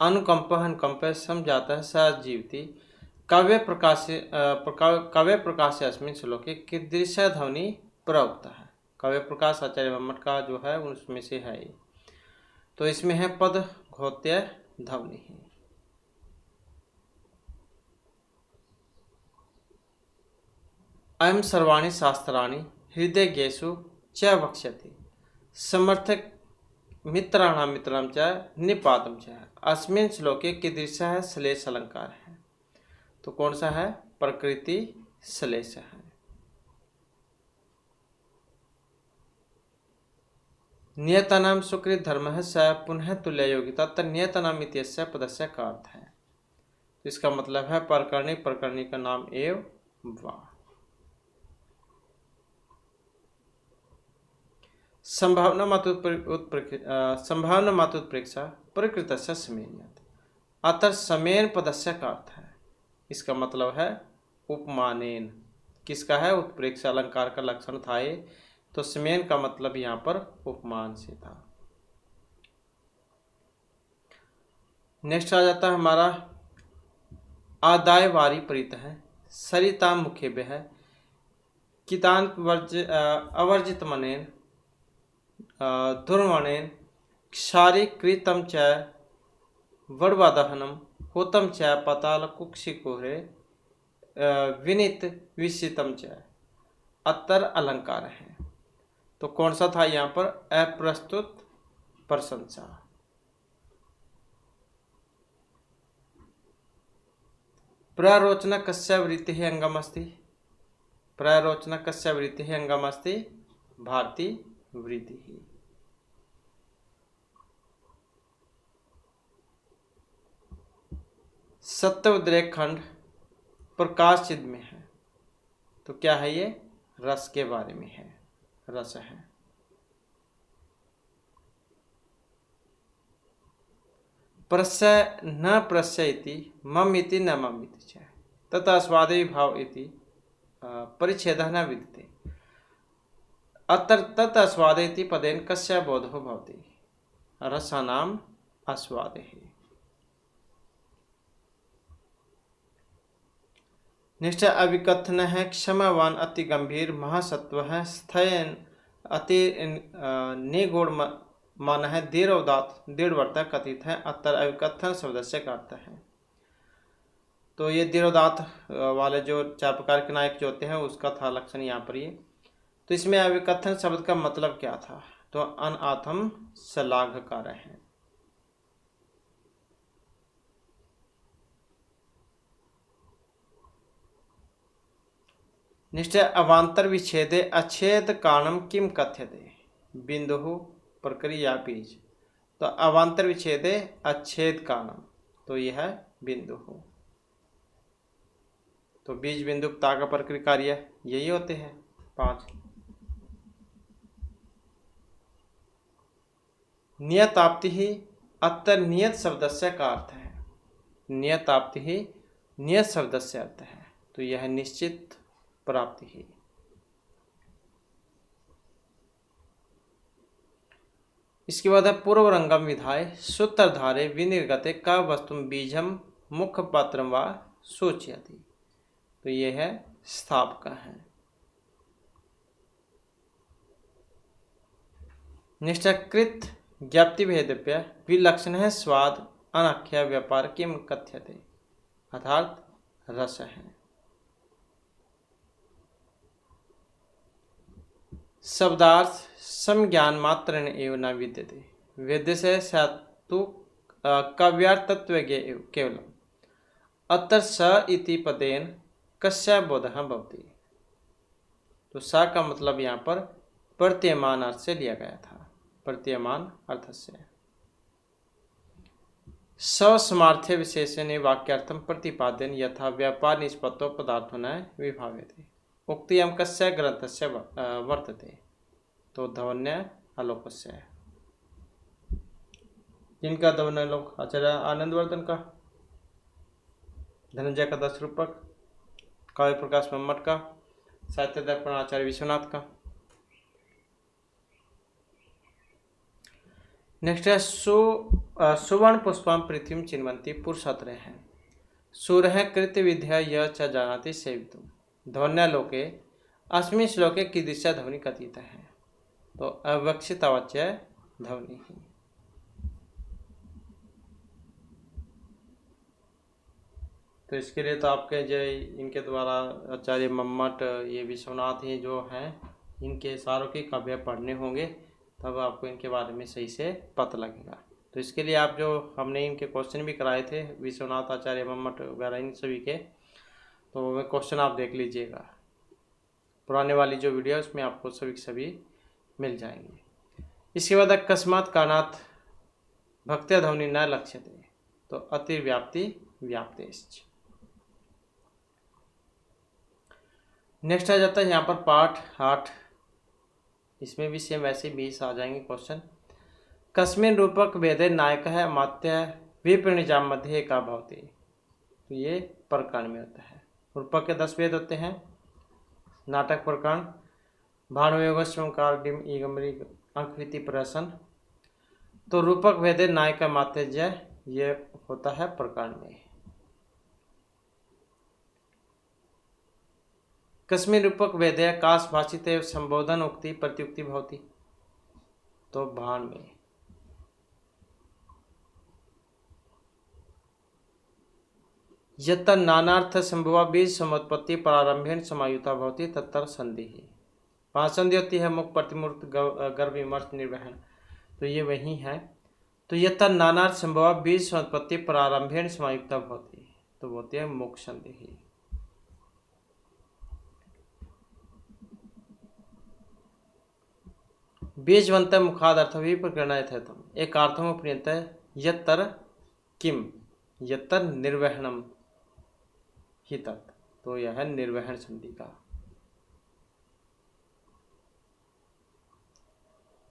अनुकंप अनुकंप समझाता है स जीवती काव्य प्रकाश अस्मिन श्लोके कीदृश ध्वनि प्रयुक्त है। काव्य प्रकाश आचार्य भट्ट का जो है उसमें से है ये। तो इसमें है पद घोत्य ध्वनि है। अयम सर्वाणि शास्त्राणि हृदयेषु च वक्ष्यति समर्थक मित्राणाम मित्रम च निपातम च। अस्मिन् श्लोके कीदृश है, श्लेष अलंकार है। तो कौन सा है, प्रकृति श्लेष है। नियतनाम सुकृत धर्म है स पुनः तुल्य योगिता तत्र नियतनाम इत्यस्य पदस्य का अर्थ है। तो इसका मतलब है प्रकरणी, प्रकरणी का नाम एव वा। संभावना मातुत्प्रेक्षा प्रकृतस्य समेन्यत् अतः समेन पदस्य का अर्थ है। इसका मतलब है उपमानेन। किसका है, उत्प्रेक्षा अलंकार का लक्षण था ये। तो समेन का मतलब यहाँ पर उपमान से था। नेक्स्ट आ जाता है हमारा आदाय वारी परित है सरिता मुखे है कितान अवर्जित मनेन दुर्मणेन क्षारी कृतम च वड़वादहनम होतम च पाताल कुक्षिकोरे विनित विशितम च अत्तर अलंकार है। तो कौन सा था यहाँ पर, अप्रस्तुत प्रशंसा। प्ररोचना कस्य वृत्ति अंगम अस्ति। प्ररोचना कस्य वृत्ति अंगम अस्ति, भारती वृत्ति। सत्य उद्रेक खंड प्रकाश चिद में है। तो क्या है ये, रस के बारे में है, रस है। प्रस्य न प्रस्य इति मम इति न मम इति च तथा स्वादे भाव इति परिच्छेद न विद्यते अत्र तत् स्वादे इति पदेन कस्य बोधो भवति, रसानाम आस्वादे। निष्ठा अविकथन है क्षमावान अति गंभीर महासत्व है स्थयन अति निगुण मन है दीर्घोदात दीर्घवर्ता कथित है अतर अविकथन शब्द से अर्थ है। तो ये दीर्घोदात वाले जो चार प्रकार के नायक जो होते हैं उसका था लक्षण यहाँ पर ये। तो इसमें अविकथन शब्द का मतलब क्या था, तो अनाथम श्लाघकार है। निश्चय अवांतर विच्छेदे अच्छेद कारणम किम कथ्यते बिंदु प्रक्रिया बीज। तो अवांतर विच्छेदे अच्छेद कारणम, तो यह है बिंदु। तो बीज बिंदु ता का प्रक्रिया कार्य यही होते हैं 5। नियताप्ति ही अत्तर नियत शब्दस्य का अर्थ है। नियताप्ति ही नियत शब्दस्य अर्थ है। तो यह निश्चित प्राप्ति है। इसके बाद है पूर्व रंगम विधाय सूत्रधारे विनिर्गते का वस्तु बीजम मुख्य पात्र व सूचयति। तो यह है स्थापका है। निष्ठकृत ज्ञप्ति भेदप्य विलक्षण है स्वाद अनाख्या व्यापार किम कथ्यते, अर्थात रस है। शब्दार्थ समज्ञान मात्र एवं न विद्यते वेद्य से सतु काव्यार्थत्व केवलम अत्र स इति पदेन कस्य बोधः भवति। तो स का मतलब यहाँ पर प्रतीयमान अर्थ से लिया गया था, प्रतीयमान अर्थ से। ससमार्थ्य विशेषण वाक्यार्थम प्रतिपादन यथा व्यापार निष्पत्तो पदार्थो न विभाव्यते उक्तियं कस्य ग्रंथस्य वर्तते। तो ध्वन्य आलोकस्य। जिनका ध्वन्य आलोक आचार्य आनंदवर्धन का, धनंजय का 10 रूपक, काव्य प्रकाश मम्मट का, साहित्य दर्पण आचार्य विश्वनाथ का। नेक्स्ट है सुवर्ण पुष्पम पृथ्वी चिन्वंती पुरुषत्र है सूर्य कृत विद्या य च जानाति सेवितुम ध्वन्यालोके अस्मिन् श्लोके कीदृशा ध्वनि कथित है। तो अवक्षितवाच्य ध्वनि ही। तो इसके लिए तो आपके जो इनके द्वारा आचार्य मम्मट, ये विश्वनाथ, ये जो हैं, इनके सारों के काव्य पढ़ने होंगे, तब आपको इनके बारे में सही से पता लगेगा। तो इसके लिए आप जो हमने इनके क्वेश्चन भी कराए थे, विश्वनाथ, आचार्य मम्मट वगैरह, इन सभी के, तो वे क्वेश्चन आप देख लीजिएगा। पुराने वाली जो वीडियो है उसमें आपको सभी के सभी मिल जाएंगे। इसके बाद अकस्मात कारणात् भक्त्या ध्वनि न लक्ष्यते, तो अतिव्याप्ति व्याप्तेश्च। नेक्स्ट आ जाता है यहाँ पर पाठ 8। इसमें भी सेम वैसे 20 आ जाएंगे क्वेश्चन। कस्मिन् रूपक भेदे नायकः मात्य विप्रणिजाम मध्ये एका भवति। तो ये प्रकरण में होता है। रूपक के 10 भेद होते हैं। नाटक प्रकरण भानुयोग स्वंकार ईगमरी अंकविति प्रहसन। तो रूपक भेदे नायक मात्य ये होता है प्रकरण में। कस्मिन् रूपक भेदे काश भाषित संबोधन उक्ति प्रत्युक्ति भवति। तो भान में। यत्र नानार्थ संभवा बीज समुत्पत्ति प्रारंभेण समायुता भवति तत्र संधि। 5 संधि होती है, मुख प्रतिमूर्त गर्भ विमर्श निर्वहन। तो ये वही है। तो यत्र नानार्थ संभवा बीज समुत्पत्ति प्रारंभेण समायुक्ता भवति, तो होती है मुख संधि। बीजवंत मुखादर्थ भी प्रकरणायत है। तुम एक अर्थों में प्रियंत यत्तर किम यत्तर निर्वहनम ही तत्। तो यह है निर्वहन संधि का।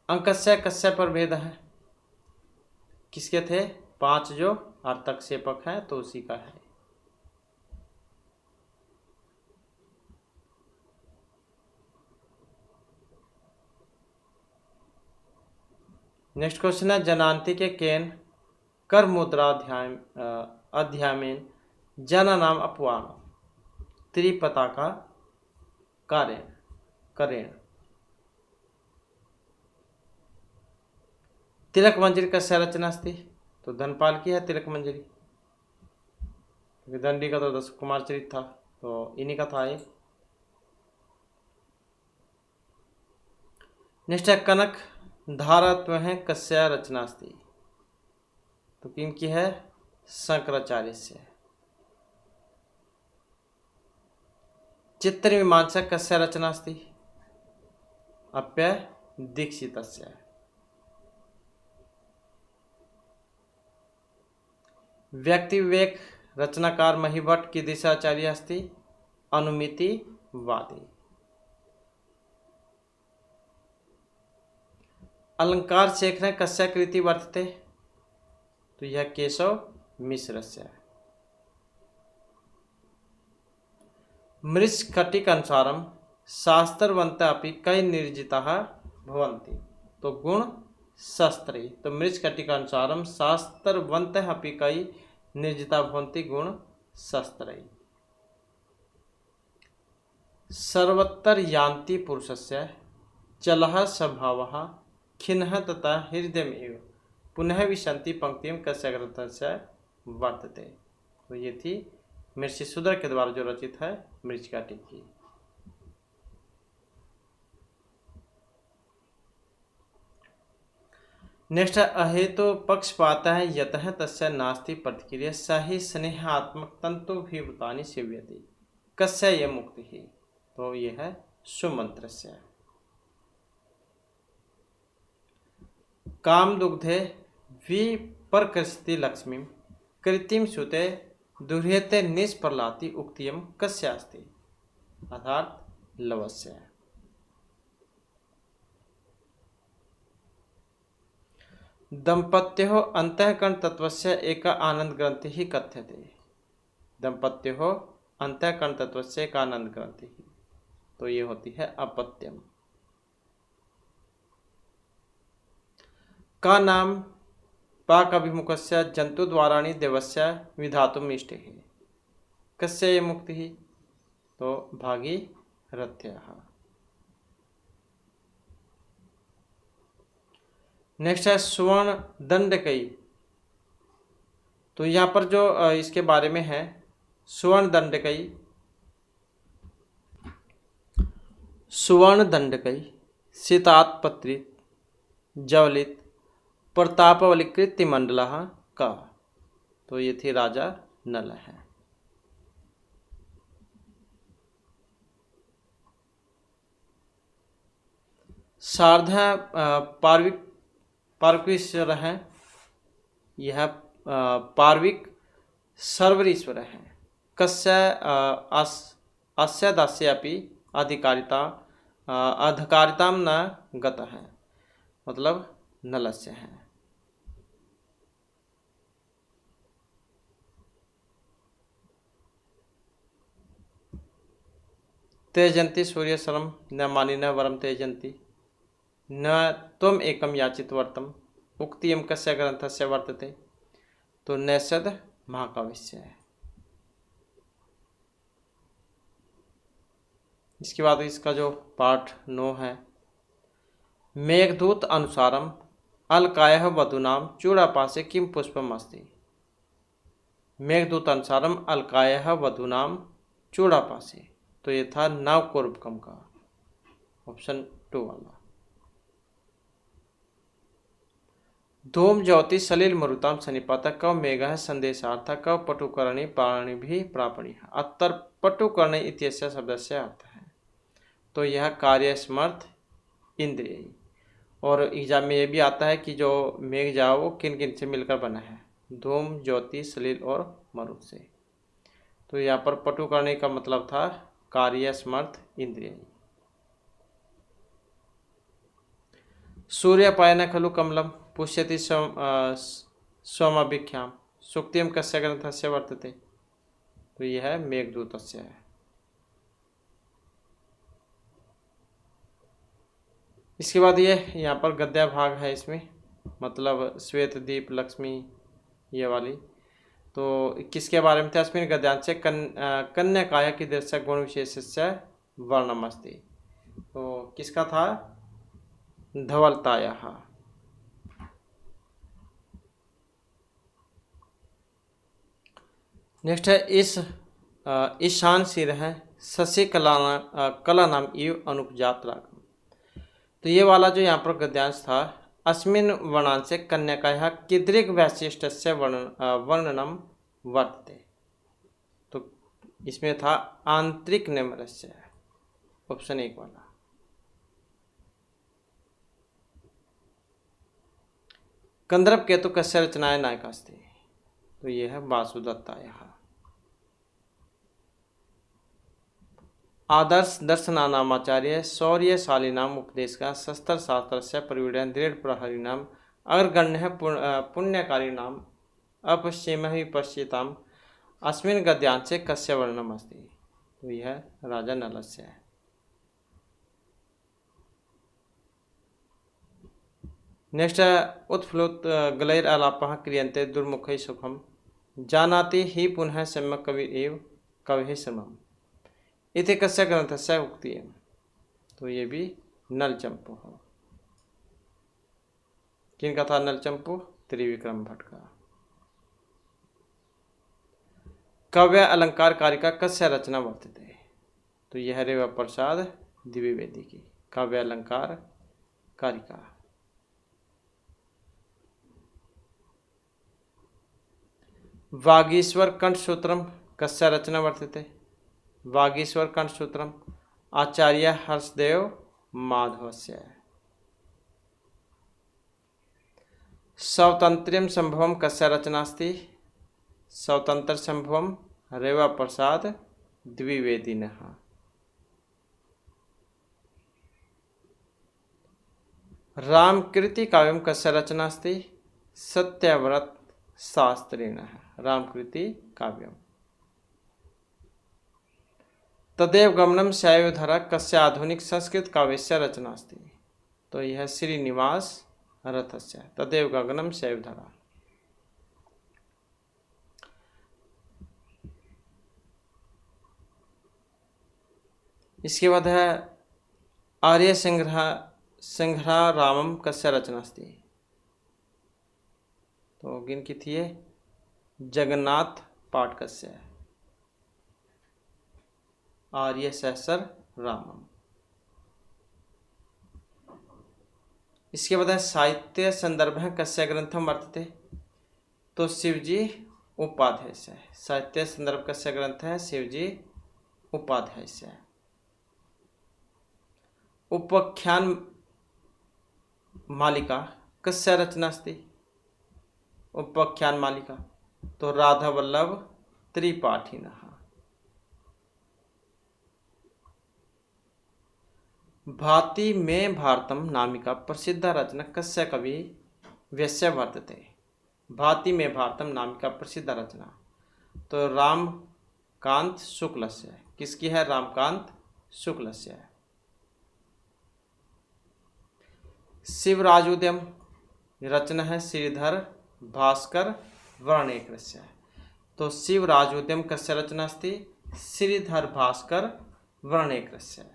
अंकस्य कस्य पर भेद है। किसके थे? 5 जो अर्थक सेपक है, तो उसी का है। नेक्स्ट क्वेश्चन है जनांति के केन कर मुद्रा अध्याय में जन नाम अपवान त्रिपता का करेण। तिलक मंजरी कस्य रचना अस्ति। तो धनपाल की है तिलक मंजरी। दंडी का तो 10 कुमार चरित था, तो इन्हीं का था ये। नेक्स्ट है कनक धारात्व है कस्य रचना अस्ति। तो किनकी है? शंकराचार्य से। चित्र मीमांसा कस्य रचना अस्ति। अप्य दीक्षितस्य। व्यक्ति विवेक रचनाकार महिभट्ट की दिशाचार्य अस्ति अनुमितिवादी। अलंकार शेखर कस्य कृति वर्तते। तो यह केशव मिश्र से। मृच्छकटिक अनुसारम शास्त्रवंत अपि कई निर्जिता भवन्ति। तो गुण शस्त्री। तो मृच्छकटिक अनुसारम शास्त्रवंत अपि कई निर्जिता भवन्ति गुण शस्त्री। सर्वत्र यान्ति पुरुषस्य चलः स्वभावः खिन्नः तथा हृदयमेव पुनः विशंति पंक्तियों कस्य ग्रंथस्य वर्तते। तो ये थी मृषि शूद्र के द्वारा जो रचित है मृच्छकटिक की। नेक्स्ट अहेतु पक्षपात है यतः तस्य नास्ति प्रतिक्रिया सही स्नेहात्मक तंतुभिभूतानि सेव्यति कस्य ये मुक्ति ही। तो ये है सुमंत्र से। कामदुग्धे विप्रकृष्टि लक्ष्मीं कृतिम सुते दुह्यते निष्प्रलाति उक्तियम कस्य अस्ति, अर्थात लवस्य है। दंपत्योः अंतःकरण तत्वस्य एका आनंद ग्रंथि ही कथ्यते। दंपत्योः अंतःकरण तत्वस्य एका आनंद ग्रंथि ही, तो ये होती है अपत्यम। का नाम पाक अभिमुखस्य जंतु द्वाराणि देवस्य विधातुम इष्टे है, कस्य ये मुक्ति ही, तो भागीरथ्यः। नेक्स्ट है स्वर्ण दंडकई। तो यहाँ पर जो इसके बारे में है, स्वर्ण दंडकई, सुवर्ण दंडकई सीतात्पत्रित जवलित प्रतापवलिकृत्य मंडल का, तो ये थी राजा नल है। सारधा पार्विकेश्वर है, यह पार्विक सर्वरीश्वर है। कस्य अस्य दास्यापि अधिकारिता अधिकारिताम न गतः है, मतलब नलस्य है। तेजंती सूर्य सरम न मानी न वरम तेजंती न त्वम एकम याचित वर्तम उक्तियम कस्य ग्रंथस्य वर्तते, तो नैषद महाकाव्य है। इसके बाद इसका जो पाठ 9 है, मेघदूत अनुसारम अलकाय वधूनाम चूड़ापासे किम पुष्पम अस्ति। मेघदूत अनुसारम अलकाय वधूनाम चूड़ापासे, तो ये था नवकुर्बकम का, ऑप्शन 2 वाला। धूम ज्योति सलिल मरुताम सनिपाता कव मेघ संदेशार्थ कव पटुकर्णी पाणी भी प्रापणी, अत्तर पटुकर्णी इत्यस्य शब्दस्य अर्थ है, तो यह कार्य समर्थ इंद्रिय। और एग्जाम में ये भी आता है कि जो मेघ जाओ वो किन किन से मिलकर बना है, धूम ज्योति सलिल और मरुत से। तो यहाँ पर पटुकर्णी का मतलब था कार्य समर्थ इंद्रिय। सूर्यपायन खलु कमलम पुष्यति स्वमभिख्याम सुक्तिम कस्य ग्रंथस्य वर्तते, तो यह है मेघदूतस्य है। इसके बाद ये यहाँ पर गद्य भाग है, इसमें मतलब श्वेत दीप लक्ष्मी ये वाली, तो किसके बारे में थे, अस्मिन् गद्यांशे कन्याकाया की दृश्य गुण विशेषस्य वर्णमस्ति, तो किसका था, धवलतायाः। नेक्स्ट है इस ईशान सिर है शशि कला नाम इव अनुपजात रागम, तो ये वाला जो यहाँ पर गद्यांश था, अस्मिन् वर्णांशे कन्याकायाः कीदृक् वैशिष्ट्यस्य वर्णनम वर्तते, तो इसमें था आंतरिक नैमरस्य, ऑप्शन 1 वाला। कंदर्प केतु कस्य रचनाय नायकास्ति, तो ये है वासुदत्तायाः। आदर्श दर्शनानामाचार्य शौर्यशालिनाम उपदेश का शस्त्र शास्त्र से परिवीडन दृढ़ प्रहरीणाम अग्रगण्य पुण्यकारिणाम अपश्चिम विपश्यताम अस्मिन् गद्यांशे कस्य वर्णनम अस्ति, तो यह राजा नलस्य है। नेक्स्ट है उत्फ्लुत गलैर आलापः क्रियन्ते दुर्मुखै सुखम जानाति हि पुनः सम्यक् कवि एव कविः श्रमम् इति कस्य ग्रंथस्य उक्ति है, तो ये भी नलचंपू हो। किनका था नलचंपू, त्रिविक्रम भट्ट का। काव्य अलंकार कारिका कस्य रचना वर्तते, तो यह रेवा प्रसाद द्विवेदी की काव्य अलंकार कारिका। वागीश्वर कंठसूत्रम कस्य रचना वर्तते, वागीश्वर कंठसूत्रम आचार्य हर्षदेव माधवस्य। स्वतंत्रम संभवम कस्य रचना अस्ति? स्वतंत्र संभवम रेवा प्रसाद द्विवेदिनः। रामकृति काव्यम कस्य रचना अस्ति? सत्यव्रत शास्त्रिणः। रामकृति काव्यम। तदेव गमनम शैवधरा कस्य आधुनिक संस्कृत काव्यस्य रचना अस्ति? तो यह श्रीनिवास रथस्य। तदेव गगनम शैवधरा। इसके बाद है आर्य संग्रह रामम कस्य रचना अस्ति? तो किनकी थी ये? जगन्नाथ पाठकस्य। आर्य सहसर रामम। इसके बाद है साहित्य संदर्भ कस्य ग्रंथम वर्तते? तो शिवजी उपाध्याय से। साहित्य संदर्भ कस्य ग्रंथ है? शिवजी उपाध्याय से। उपाख्यान मालिका कस्य रचना अस्ति? उपाख्यान मालिका तो राधा वल्लभ त्रिपाठिनः। भाति में भारतम नामिका प्रसिद्ध रचना कस्य कवि व्यस्य वर्तते? भाति में भारतम नामिका प्रसिद्ध रचना तो रामकांत शुक्लस्य। किसकी है? रामकांत शुक्लस्य है। शिवराजोद्यम रचना है श्रीधर भास्कर वर्णेकरस्य। तो शिवराजोद्यम कस्य रचना अस्ति? श्रीधर भास्कर वर्णेकरस्य।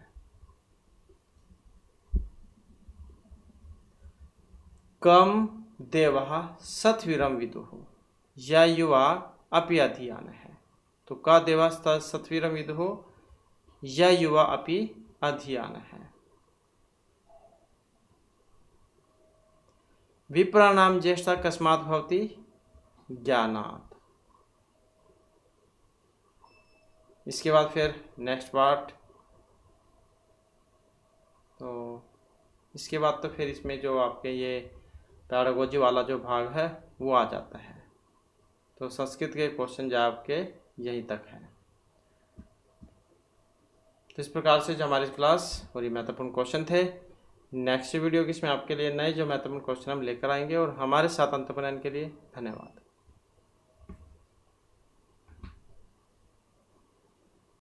कम देवः सत्वीरम विदुः या युवा अपि अधियान है। तो का देवा सत्वीरम विदुः या युवा अपि अधियान है। विप्राणाम ज्येष्ठा कस्मात् भवति? ज्ञानात्। इसके बाद फिर नेक्स्ट पार्ट। तो इसके बाद तो फिर इसमें जो आपके ये पैडागोजी वाला जो भाग है वो आ जाता है। तो संस्कृत के क्वेश्चन जो आपके यहीं तक है। तो इस प्रकार से जो हमारी क्लास और ये महत्वपूर्ण क्वेश्चन थे। नेक्स्ट वीडियो की इसमें आपके लिए नए जो महत्वपूर्ण क्वेश्चन हम लेकर आएंगे और हमारे साथ अंत बनाने के लिए धन्यवाद।